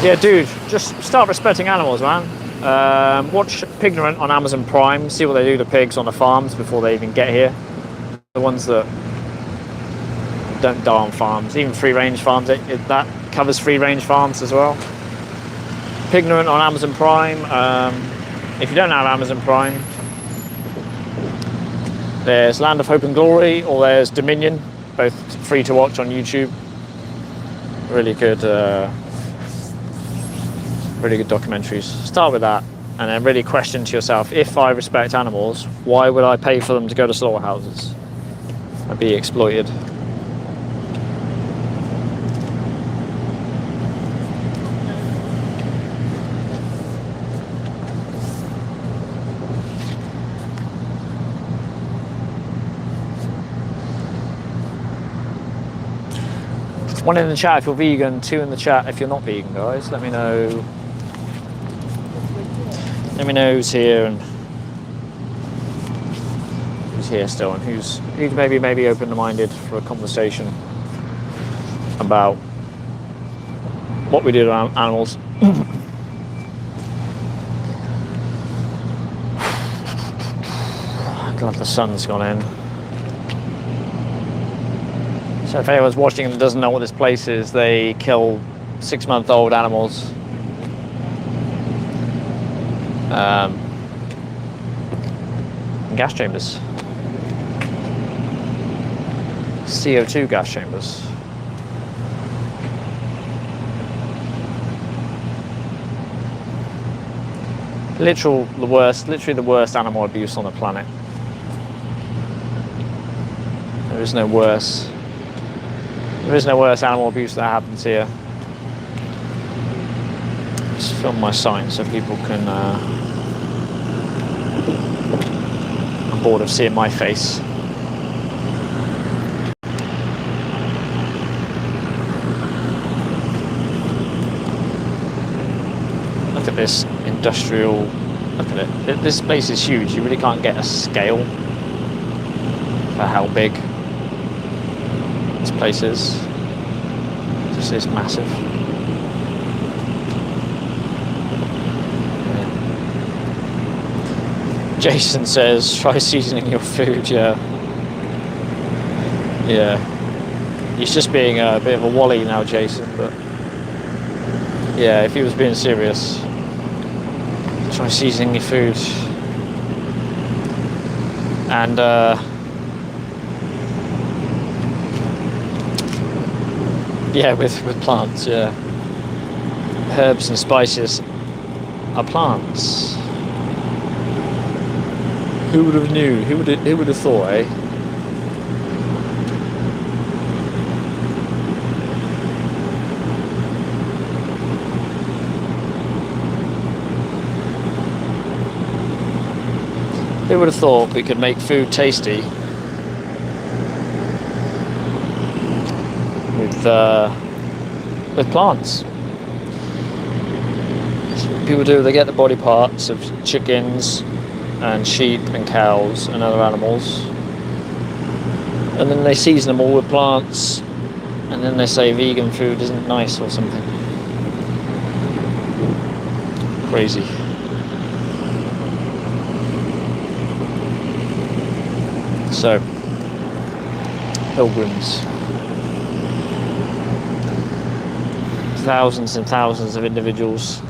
Yeah, dude, just start respecting animals, man. Watch Pignorant on Amazon Prime, see what they do to pigs on the farms before they even get here. The ones that don't die on farms, even free-range farms, that covers free-range farms as well. Pignorant on Amazon Prime. If you don't have Amazon Prime, there's Land of Hope and Glory, or there's Dominion, both free to watch on YouTube. Really good documentaries. Start with that, and then really question to yourself, if I respect animals, why would I pay for them to go to slaughterhouses and be exploited? One in the chat if you're vegan, 2 in the chat if you're not vegan, guys. Let me know. Let me know who's here and who's here still, and who's maybe open-minded for a conversation about what we do to animals. God, the sun's gone in. So if anyone's watching and doesn't know what this place is, they kill 6-month-old animals. In gas chambers. CO2 gas chambers. Literally the worst animal abuse on the planet. There is no worse animal abuse that happens here. Just film my sign so people can. I'm bored of seeing my face. Look at this industrial. Look at it. This place is huge. You really can't get a scale for how big this place is. This is massive. Yeah. Jason says, try seasoning your food. Yeah. He's just being a bit of a wally now, Jason, but yeah, if he was being serious, try seasoning your food. And yeah, with plants, yeah. Herbs and spices are plants. Who would have knew? Who would have thought, eh? Who would have thought we could make food tasty with plants? People do, they get the body parts of chickens and sheep and cows and other animals, and then they season them all with plants, and then they say vegan food isn't nice or something. Crazy. So, pilgrims. Thousands and thousands of individuals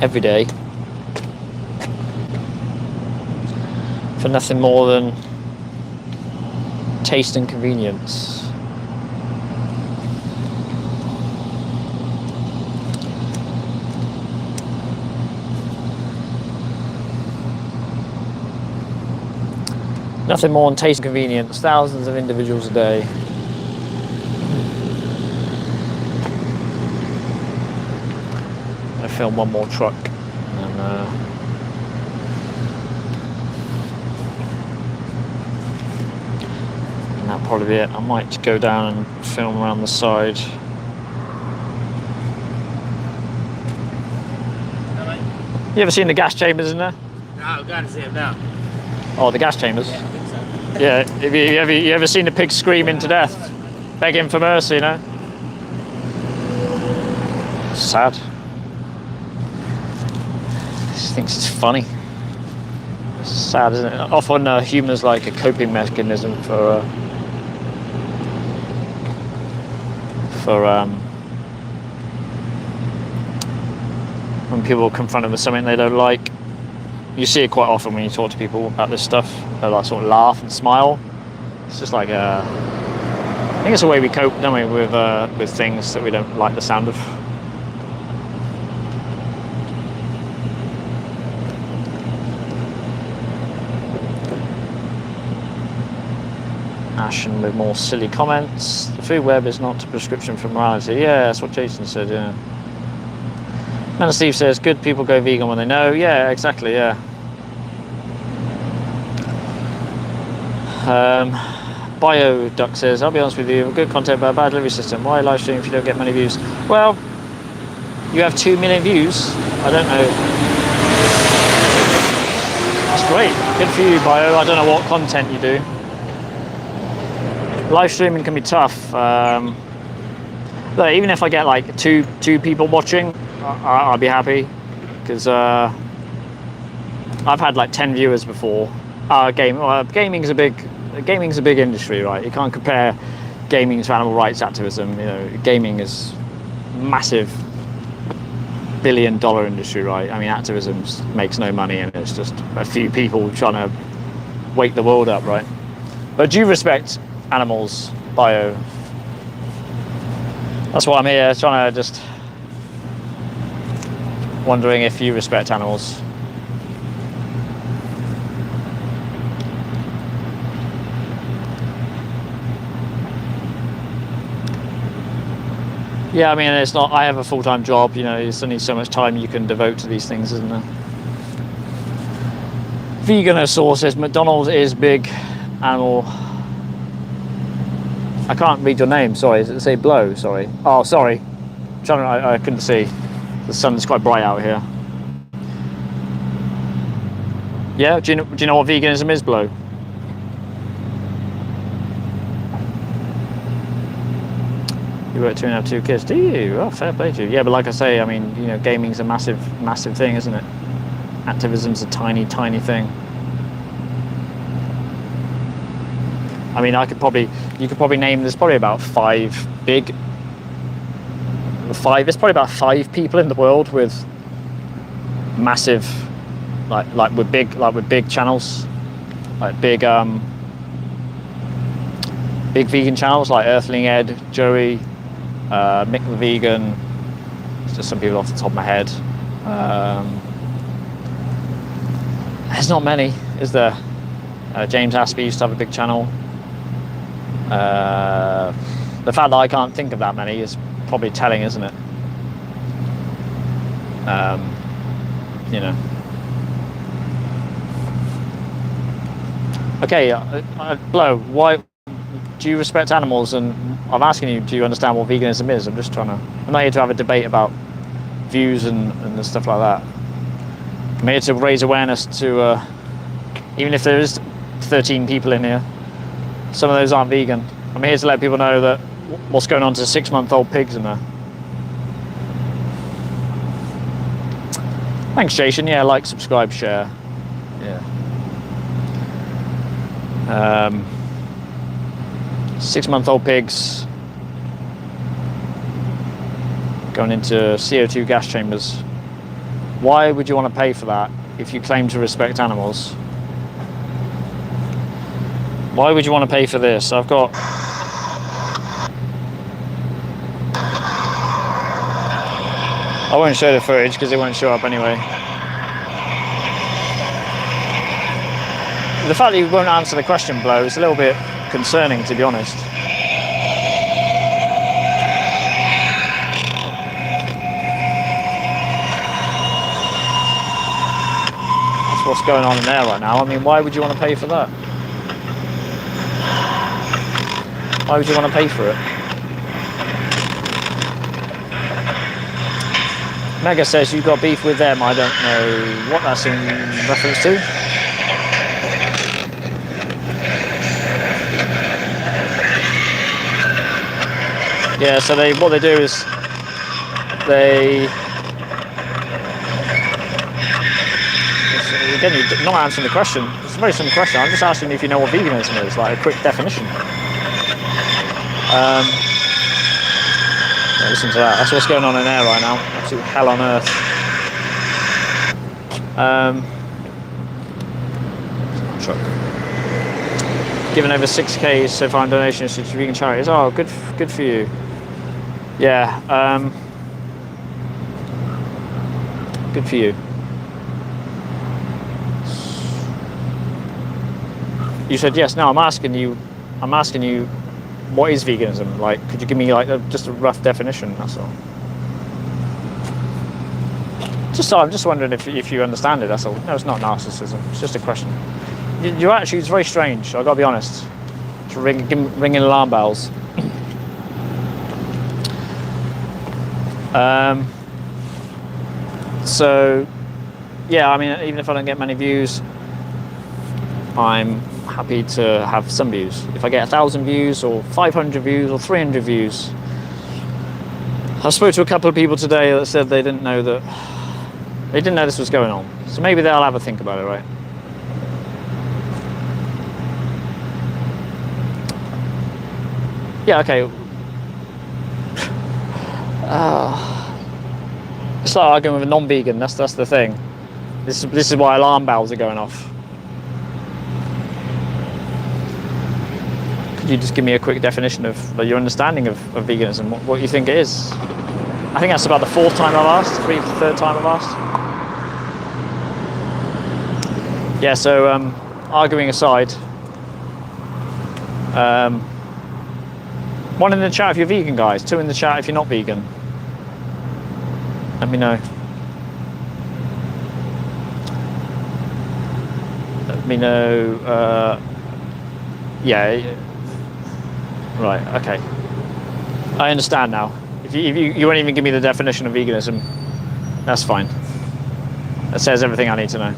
every day for nothing more than taste and convenience. Nothing more than taste and convenience. Thousands of individuals a day. I'm gonna film one more truck, and that'll probably be it. I might go down and film around the side. You ever seen the gas chambers in there? No, I've got to see him now. Oh, the gas chambers. I think so. Yeah. Have you ever seen the pigs screaming to death, begging for mercy? You know. Sad. He thinks it's funny. It's sad, isn't it? Often humour's like a coping mechanism for when people are confronted with something they don't like. You see it quite often when you talk to people about this stuff. They'll like sort of laugh and smile. It's just like I think it's a way we cope, don't we, with things that we don't like the sound of. Ashen with more silly comments. The food web is not a prescription for morality. Yeah, that's what Jason said, yeah. And Steve says, good people go vegan when they know. Yeah, exactly, yeah. BioDuck says, I'll be honest with you, good content but a bad delivery system. Why live stream if you don't get many views? Well, you have 2 million views. I don't know. That's great. Good for you, Bio. I don't know what content you do. Live streaming can be tough. But even if I get like two people watching, I'll be happy, because I've had like 10 viewers before. Gaming's a big industry, right? You can't compare gaming to animal rights activism. You know, gaming is massive billion-dollar industry, right? I mean, activism makes no money, and it's just a few people trying to wake the world up, right? But do you respect animals, Bio? That's why I'm here, trying to just wondering if you respect animals. Yeah, I mean, it's not. I have a full-time job. You know, there's only so much time you can devote to these things, isn't there? Veganosaur says McDonald's is big animal. I can't read your name. Sorry, does it say Blow? Sorry. Oh, sorry. I couldn't see. The sun's quite bright out here. Yeah. Do you know what veganism is, Blow? You work 2 and have 2 kids, do you? Oh, fair play to you. Yeah, but like I say, I mean, you know, gaming's a massive thing, isn't it? Activism's a tiny thing. I mean, you could probably name, there's probably about 5 big. There's probably about 5 people in the world with massive, like with big channels, like big vegan channels like Earthling Ed, Joey. Mick the Vegan, just some people off the top of my head. There's not many, is there? James Aspie used to have a big channel. The fact that I can't think of that many is probably telling, isn't it? You know. Okay, Blow, why do you respect animals? And I'm asking you, do you understand what veganism is? I'm not here to have a debate about views and stuff like that. I'm here to raise awareness to, even if there is 13 people in here, some of those aren't vegan. I'm here to let people know that what's going on to 6-month-old pigs in there. Thanks, Jason. Yeah, like, subscribe, share. Yeah. 6-month-old pigs going into CO2 gas chambers. Why would you want to pay for that if you claim to respect animals? Why would you want to pay for this? I won't show the footage because it won't show up anyway. The fact that you won't answer the question, Blow, is a little bit concerning, to be honest. That's what's going on in there right now. I mean, why would you want to pay for that? Why would you want to pay for it? Mega says you've got beef with them. I don't know what that's in reference to. Yeah, so what they do is again, you're not answering the question. It's a very simple question. I'm just asking if you know what veganism is, like a quick definition. Yeah, listen to that. That's what's going on in there right now. Absolute hell on earth. Truck. Given over 6k so far in donations to vegan charities. Oh, good for you. Yeah. Good for you. You said yes. No, I'm asking you. What is veganism? Like, could you give me like just a rough definition? That's all. I'm just wondering if you understand it. That's all. No, it's not narcissism. It's just a question. Your attitude is very strange. I've got to be honest. It's ringing alarm bells. So, yeah. I mean, even if I don't get many views, I'm happy to have some views. If I get 1,000 views or 500 views or 300 views. I spoke to a couple of people today that said they didn't know this was going on. So maybe they'll have a think about it, right? Yeah, okay. It's like arguing with a non-vegan. That's the thing. This is why alarm bells are going off. Could you just give me a quick definition of your understanding of veganism, what you think it is? I think that's about the third time I've asked. Yeah, so arguing aside, one in the chat if you're vegan, guys, 2 in the chat if you're not vegan. Let me know. Yeah. Right, okay. I understand now. If you won't even give me the definition of veganism, that's fine. That says everything I need to know.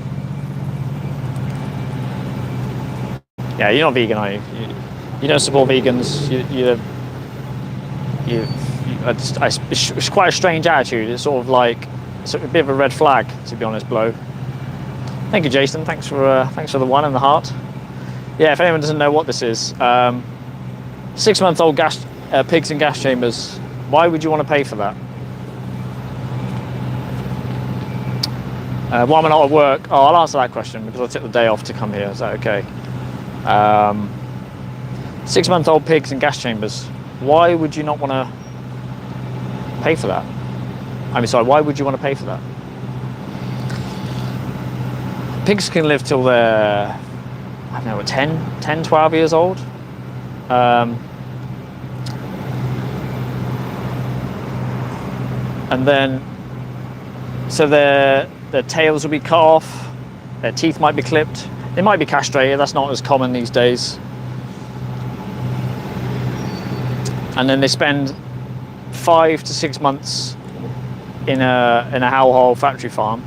Yeah, you're not vegan, are you? You don't support vegans. It's quite a strange attitude. It's sort of like it's a bit of a red flag, to be honest, Blow. Thank you, Jason. Thanks for the one and the heart. Yeah, if anyone doesn't know what this is, 6-month-old pigs in gas chambers. Why would you want to pay for that? Why am I not at work? Oh, I'll answer that question because I took the day off to come here. Is that okay? 6-month-old pigs in gas chambers. Why would you not want to pay for that? I mean, sorry, why would you want to pay for that? Pigs can live till they're, I don't know, 10, 12 years old. And then, so their tails will be cut off, their teeth might be clipped, they might be castrated, that's not as common these days. And then they spend 5 to 6 months in a hellhole factory farm,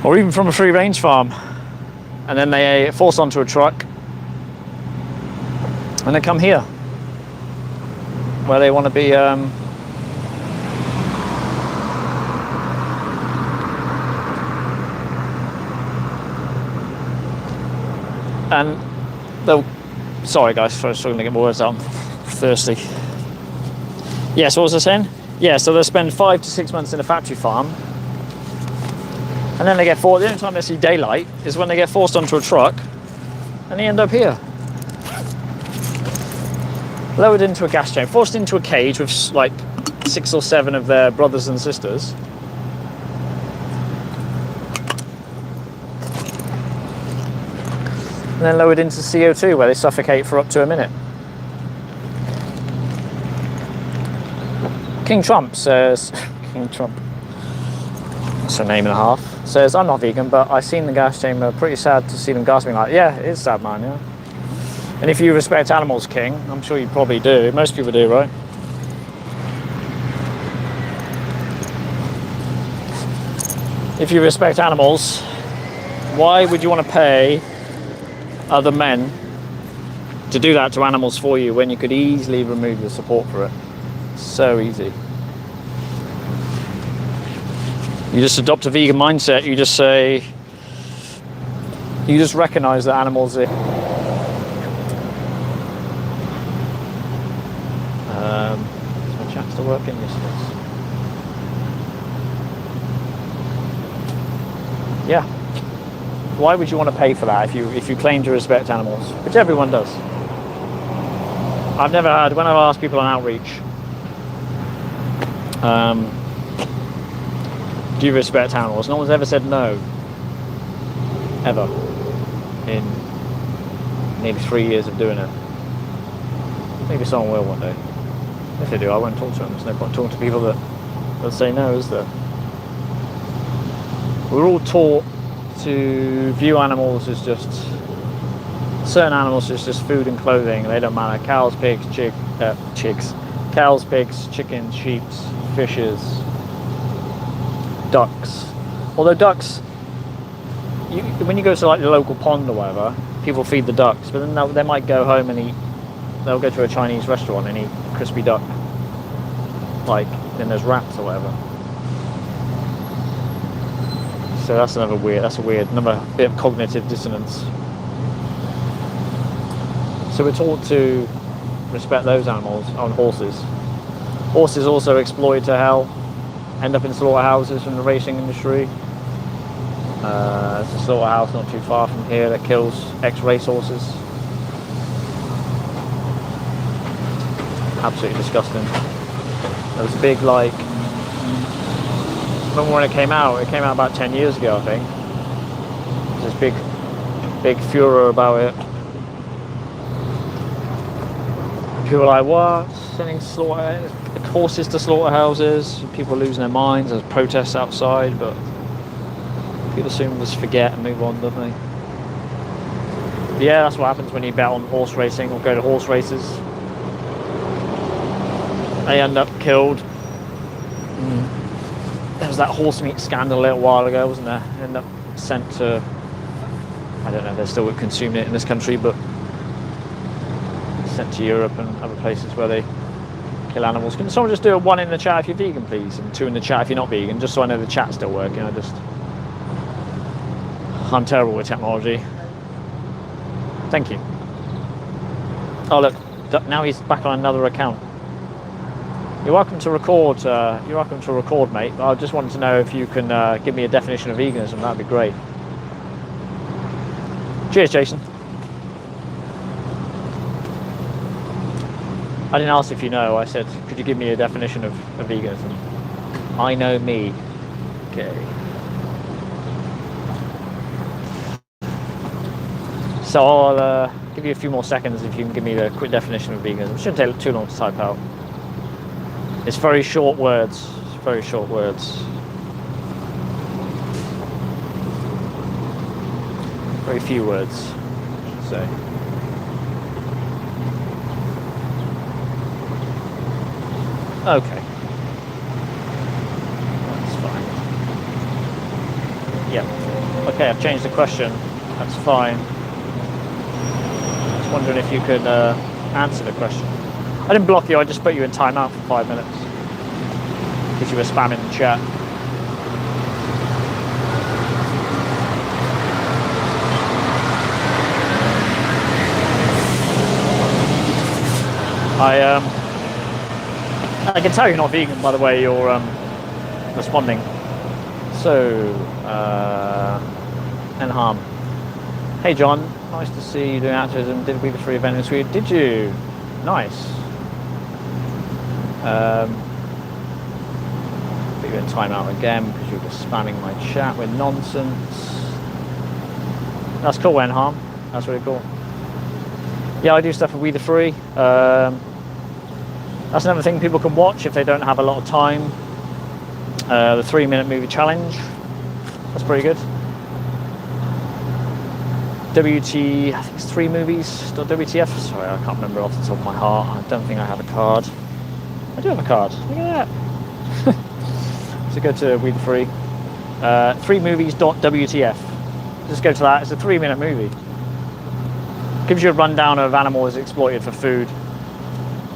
or even from a free range farm, and then they force onto a truck, and they come here, where they want to be. And they'll, sorry guys, I'm struggling to get my words out, I'm thirsty. Yeah, so what was I saying? Yeah, so they'll spend 5 to 6 months in a factory farm, and then they get forced, the only time they see daylight is when they get forced onto a truck, and they end up here. Lowered into a gas chamber, forced into a cage with like 6 or 7 of their brothers and sisters. and then lowered into CO2 where they suffocate for up to a minute. King Trump says, King Trump, that's a name and a half, says, I'm not vegan, but I've seen the gas chamber. Pretty sad to see them gasping like, yeah, it is sad, man, yeah. And if you respect animals, King, I'm sure you probably do. Most people do, right? If you respect animals, why would you want to pay other men to do that to animals for you when you could easily remove the support for it? So easy. You just adopt a vegan mindset. You just say, you just recognize that animals are... Is my chat still working? Yes, it is. Yeah. Why would you want to pay for that if you claim to respect animals? Which everyone does. I've never had, when I've asked people on outreach, do you respect animals? No one's ever said no. Ever. In maybe 3 years of doing it. Maybe someone will one day. If they do, I won't talk to them. There's no point talking to people that say no, is there? We're all taught to view animals as just certain animals as just food and clothing. They don't matter. Cows, pigs, chicks. Cows, pigs, chickens, sheep, fishes, ducks. Although ducks, when you go to like the local pond or whatever, people feed the ducks, but then they might go home and eat. They'll go to a Chinese restaurant and eat crispy duck. Like then there's rats or whatever. So that's another bit of cognitive dissonance. So we're taught to respect those animals on horses. Horses also exploited to hell, end up in slaughterhouses from the racing industry. There's a slaughterhouse not too far from here that kills ex-race horses. Absolutely disgusting. There was a big remember when it came out about 10 years ago, I think. There's this big furor about it. People were like, what? Sending horses to slaughterhouses, people losing their minds, there's protests outside, but people soon just forget and move on, don't they? Yeah, that's what happens when you bet on horse racing or go to horse races. They end up killed. There was that horse meat scandal a little while ago, wasn't there? They end up sent to, I don't know if they're still consuming it in this country, but sent to Europe and other places where they kill animals. Can someone just do a 1 in the chat if you're vegan, please, and 2 in the chat if you're not vegan, just so I know the chat's still working. I'm terrible with technology. Thank you. Oh look, now he's back on another account. You're welcome to record. Mate. I just wanted to know if you can give me a definition of veganism. That'd be great. Cheers, Jason. I didn't ask if you know. I said, could you give me a definition of veganism? I know me. Okay. So I'll give you a few more seconds if you can give me a quick definition of veganism. It shouldn't take too long to type out. It's very short words. It's very short words. Very few words, I should say. Okay. That's fine. Yeah. Okay, I've changed the question. That's fine. Just wondering if you could answer the question. I didn't block you, I just put you in timeout for 5 minutes. Because you were spamming the chat. I can tell you're not vegan by the way you're responding. So, Enham. Hey John, nice to see you doing activism. Did we the free event in Sweden? Did you? Nice. Put you in timeout again because you were spamming my chat with nonsense. That's cool, Enham. That's really cool. Yeah, I do stuff with We the Free. That's another thing people can watch if they don't have a lot of time. The 3-minute movie challenge. That's pretty good. I think it's 3 movies.wtf. Sorry, I can't remember off the top of my heart. I don't think I have a card. I do have a card. Look at that. So go to We the Free. 3movies.wtf. Just go to that. It's a 3-minute movie. Gives you a rundown of animals exploited for food.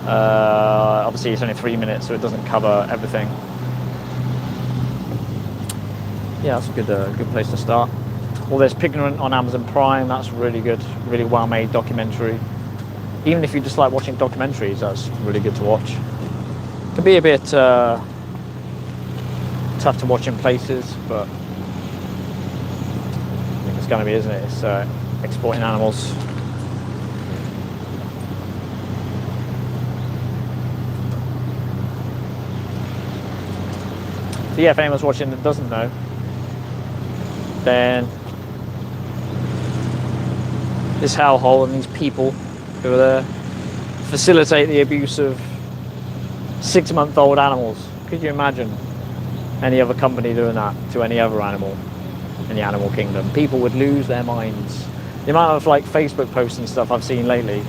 Obviously, it's only 3 minutes, so it doesn't cover everything. Yeah, that's a good place to start. Well, there's Pignorant on Amazon Prime. That's really good, really well-made documentary. Even if you just like watching documentaries, that's really good to watch. It can be a bit tough to watch in places, but I think it's going to be, isn't it? It's exploiting animals. So yeah, if anyone's watching that doesn't know, then this hellhole and these people who are there facilitate the abuse of 6-month-old animals. Could you imagine any other company doing that to any other animal in the animal kingdom? People would lose their minds. The amount of like Facebook posts and stuff I've seen lately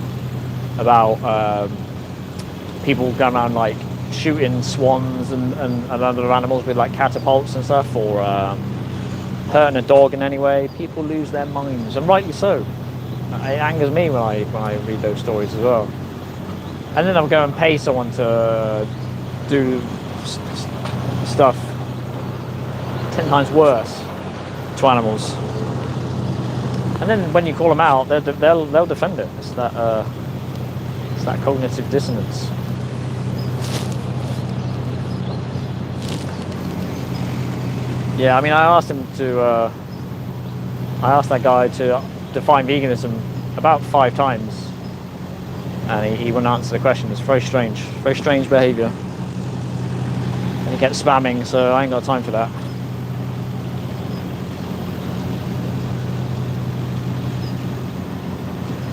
about people going around like shooting swans and other animals with like catapults and stuff, or hurting a dog in any way. People lose their minds, and rightly so. It angers me when I read those stories as well. And then I'll go and pay someone to do stuff 10 times worse to animals. And then when you call them out, they'll defend it. It's that cognitive dissonance. Yeah, I mean, I asked that guy to define veganism about 5 times, and he wouldn't answer the question. It's very strange behaviour. And he kept spamming, so I ain't got time for that.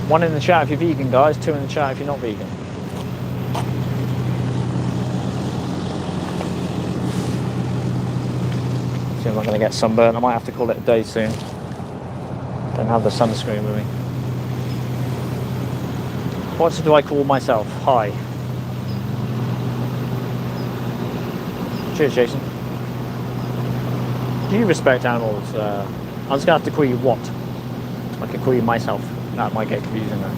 One in the chat if you're vegan, guys. 2 in the chat if you're not vegan. See, I'm not going to get sunburned. I might have to call it a day soon. Don't have the sunscreen with me. What do I call myself? Hi. Cheers, Jason. Do you respect animals? I'm just going to have to call you what? I could call you myself. That might get confusing though.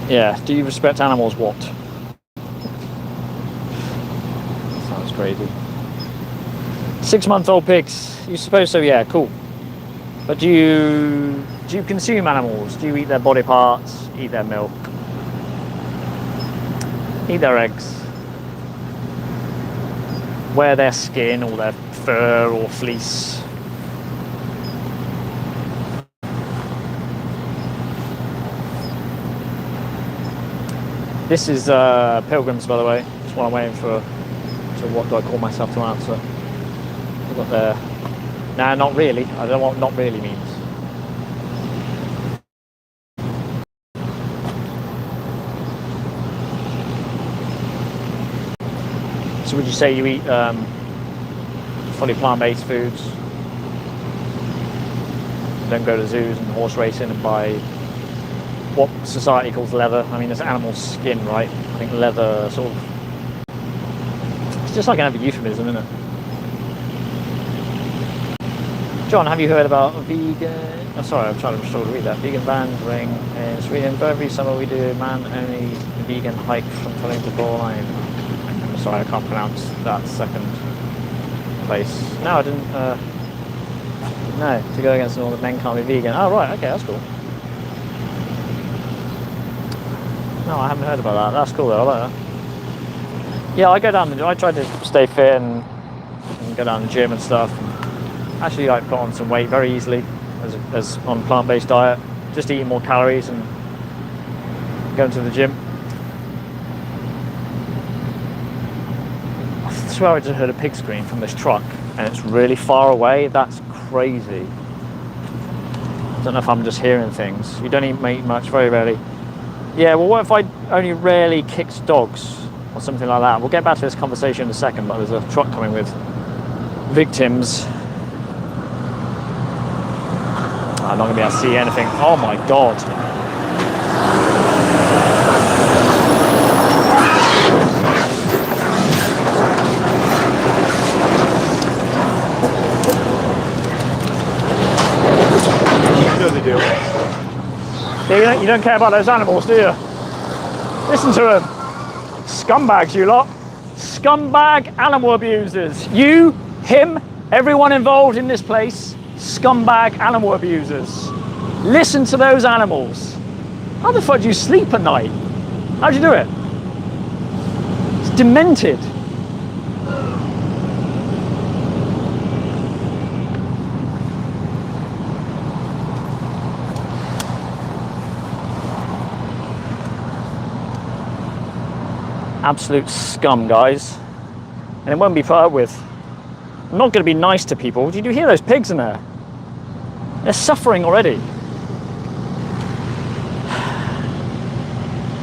Yeah, do you respect animals? What? Sounds crazy. 6-month-old pigs. You suppose so? Yeah, cool. But do you consume animals? Do you eat their body parts? Eat their milk? Eat their eggs? Wear their skin or their fur or fleece? This is Pilgrims, by the way. That's what I'm waiting for. So what do I call myself to answer? I've got there. Nah, not really. I don't know what not really means. So would you say you eat fully plant-based foods? Don't go to zoos and horse racing and buy what society calls leather. I mean, it's animal skin, right? I think leather sort of... It's just like another euphemism, isn't it? John, have you heard about vegan... Oh, sorry, I'm trying to struggle to read that. Vegan band ring in Sweden. For every summer we do a man-only vegan hike from Tallinn to Bornholm. Sorry, I can't pronounce that second place. No, I didn't... no, to go against all the men can't be vegan. Oh, right, okay, that's cool. No, I haven't heard about that. That's cool, though. I like that. Yeah, I try to stay fit and go down to the gym and stuff. Actually, I put on some weight very easily as on a plant-based diet. Just eating more calories and going to the gym. I swear I just heard a pig scream from this truck. and it's really far away. That's crazy. I don't know if I'm just hearing things. You don't eat much, very rarely. Yeah, well, what if I only rarely kicked dogs or something like that? We'll get back to this conversation in a second, but there's a truck coming with victims. I'm not going to be able to see anything. Oh my God. You know the deal. Yeah, you don't care about those animals, do you? Listen to them. Scumbags, you lot. Scumbag animal abusers. You, him, everyone involved in this place, scumbag animal abusers. Listen to those animals. How the fuck do you sleep at night? How do you do it? It's demented. Absolute scum, guys. And it won't be put up with. I'm not going to be nice to people. Did you hear those pigs in there? They're suffering already.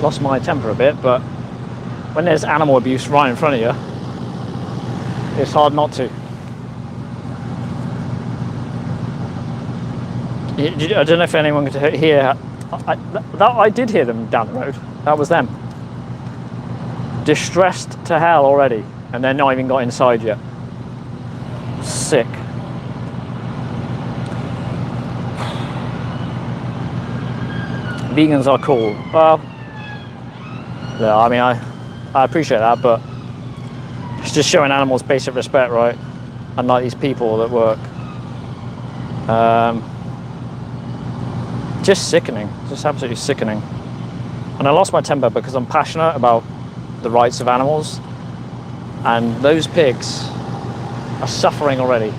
Lost my temper a bit, but when there's animal abuse right in front of you, it's hard not to. I don't know if anyone could hear. I did hear them down the road. That was them. Distressed to hell already, and they're not even got inside yet. Sick. Vegans are cool. Well, yeah, I mean, I appreciate that, but it's just showing animals basic respect, right? Unlike these people that work. Just sickening. Just absolutely sickening. And I lost my temper because I'm passionate about the rights of animals, and those pigs are suffering already,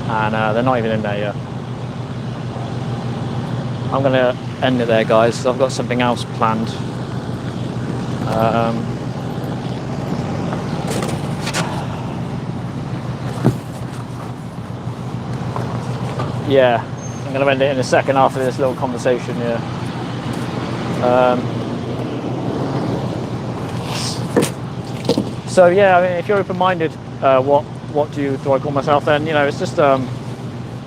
and they're not even in there yet. I'm gonna end it there, guys, because I've got something else planned. Yeah, I'm gonna end it in a second after this little conversation. Yeah. So yeah, I mean, if you're open-minded, what do I call myself then? You know, it's just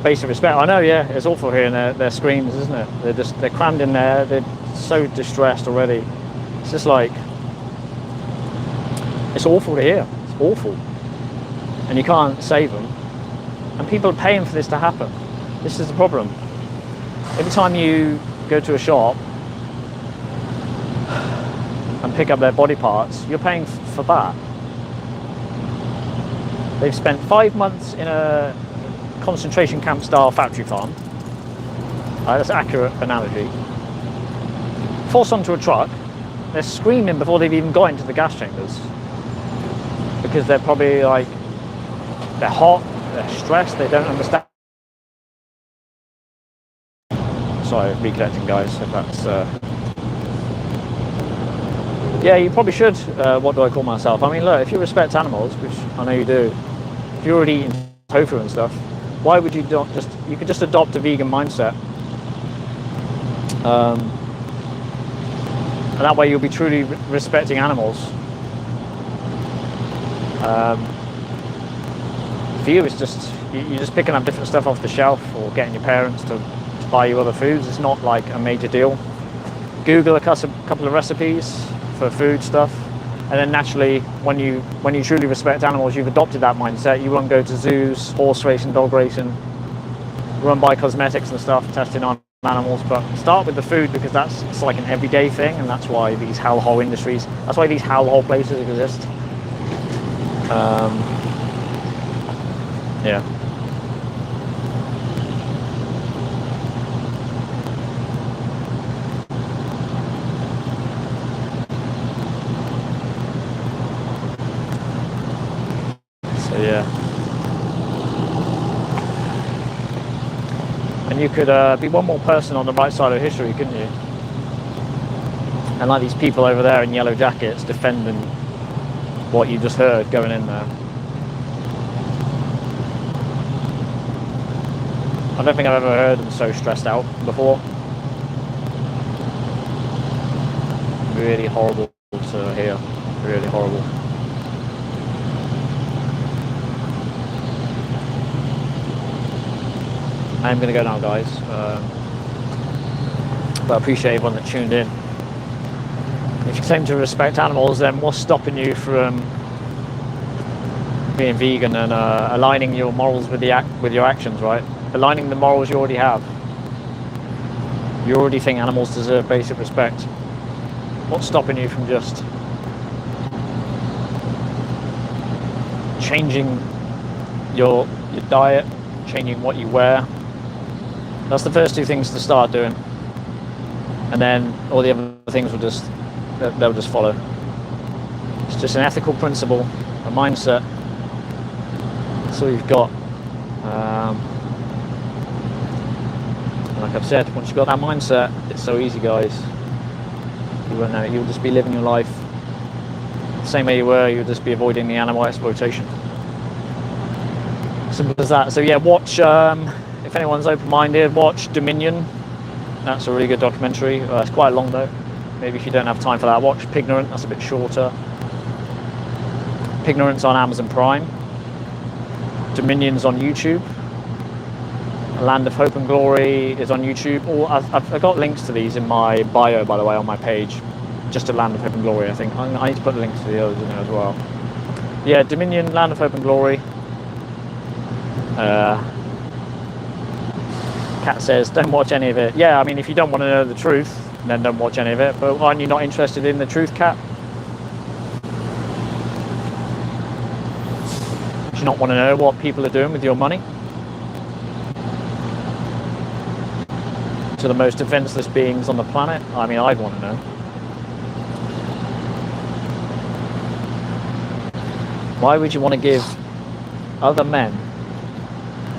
basic respect. I know, yeah, it's awful hearing their screams, isn't it? They're crammed in there. They're so distressed already. It's just like, it's awful to hear. It's awful, and you can't save them. And people are paying for this to happen. This is the problem. Every time you go to a shop and pick up their body parts, you're paying for that. They've spent 5 months in a concentration camp style factory farm. That's an accurate analogy. Forced onto a truck. They're screaming before they've even got into the gas chambers, because they're probably like, they're hot, they're stressed, they don't understand. Sorry, reconnecting, guys, if that's yeah, you probably should. What do I call myself? I mean, look, if you respect animals, which I know you do, if you're already eating tofu and stuff, why would you not just, you could just adopt a vegan mindset. And that way you'll be truly respecting animals. For you, it's just, you're just picking up different stuff off the shelf or getting your parents to buy you other foods. It's not like a major deal. Google a couple of recipes for food stuff, and then naturally, when you truly respect animals, you've adopted that mindset. You won't go to zoos, horse racing, dog racing, run by cosmetics and stuff, testing on animals, but start with the food, because it's like an everyday thing, and that's why these hellhole industries, that's why these hellhole places exist. Yeah. Yeah, and you could be one more person on the right side of history, couldn't you? And like these people over there in yellow jackets defending what you just heard going in there. I don't think I've ever heard them so stressed out before. Really horrible to hear. Really horrible. I'm going to go now, guys. But I appreciate everyone that tuned in. If you claim to respect animals, then what's stopping you from being vegan and aligning your morals with your actions, right? Aligning the morals you already have. You already think animals deserve basic respect. What's stopping you from just changing your diet, changing what you wear? That's the first two things to start doing, and then all the other things will they'll just follow. It's just an ethical principle, a mindset. That's all you've got. Like I've said, once you've got that mindset, it's so easy, guys. You won't know it. You'll just be living your life the same way you were. You'll just be avoiding the animal exploitation. Simple as that. So yeah, watch. If anyone's open-minded, watch Dominion. That's a really good documentary. It's quite long though. Maybe if you don't have time for that, watch Pignorant. That's a bit shorter. Pignorant's on Amazon Prime. Dominion's on YouTube. Land of Hope and Glory is on YouTube. I've got links to these in my bio, by the way, on my page. Just to Land of Hope and Glory, I think. I need to put the links to the others in there as well. Yeah, Dominion, Land of Hope and Glory. Cat says, don't watch any of it. Yeah, I mean, if you don't want to know the truth, then don't watch any of it. But aren't you not interested in the truth, Cat? Do you not want to know what people are doing with your money? To the most defenseless beings on the planet? I mean, I'd want to know. Why would you want to give other men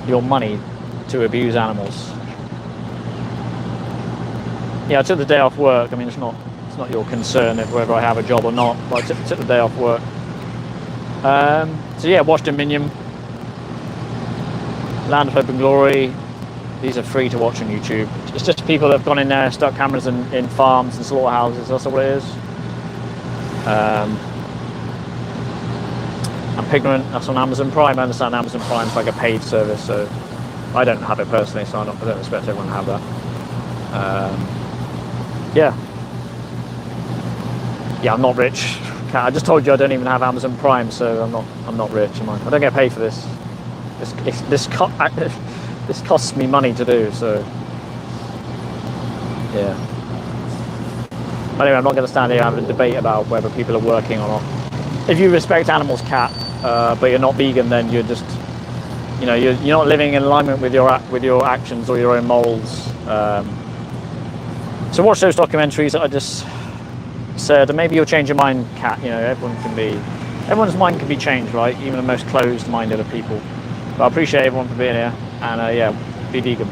your money to abuse animals? Yeah, I took the day off work. I mean, it's not your concern whether I have a job or not, but I took the day off work. So yeah, watch Dominion, Land of Hope and Glory. These are free to watch on YouTube. It's just people that have gone in there, stuck cameras in farms and slaughterhouses. That's all it is. And Pignorant, that's on Amazon Prime. I understand Amazon Prime's like a paid service, so I don't have it personally, so I don't expect everyone to have that. Yeah, I'm not rich. I just told you I don't even have Amazon Prime, so I'm not rich, am I? I don't get paid for this. This costs me money to do, so yeah. But anyway, I'm not going to stand here having a debate about whether people are working or not. If you respect animals, Cat, but you're not vegan, then you're just, you're not living in alignment with your actions or your own morals. So watch those documentaries that I just said, and maybe you'll change your mind, Cat. Everyone's mind can be changed, right? Even the most closed-minded of people. But I appreciate everyone for being here, and yeah, be vegan.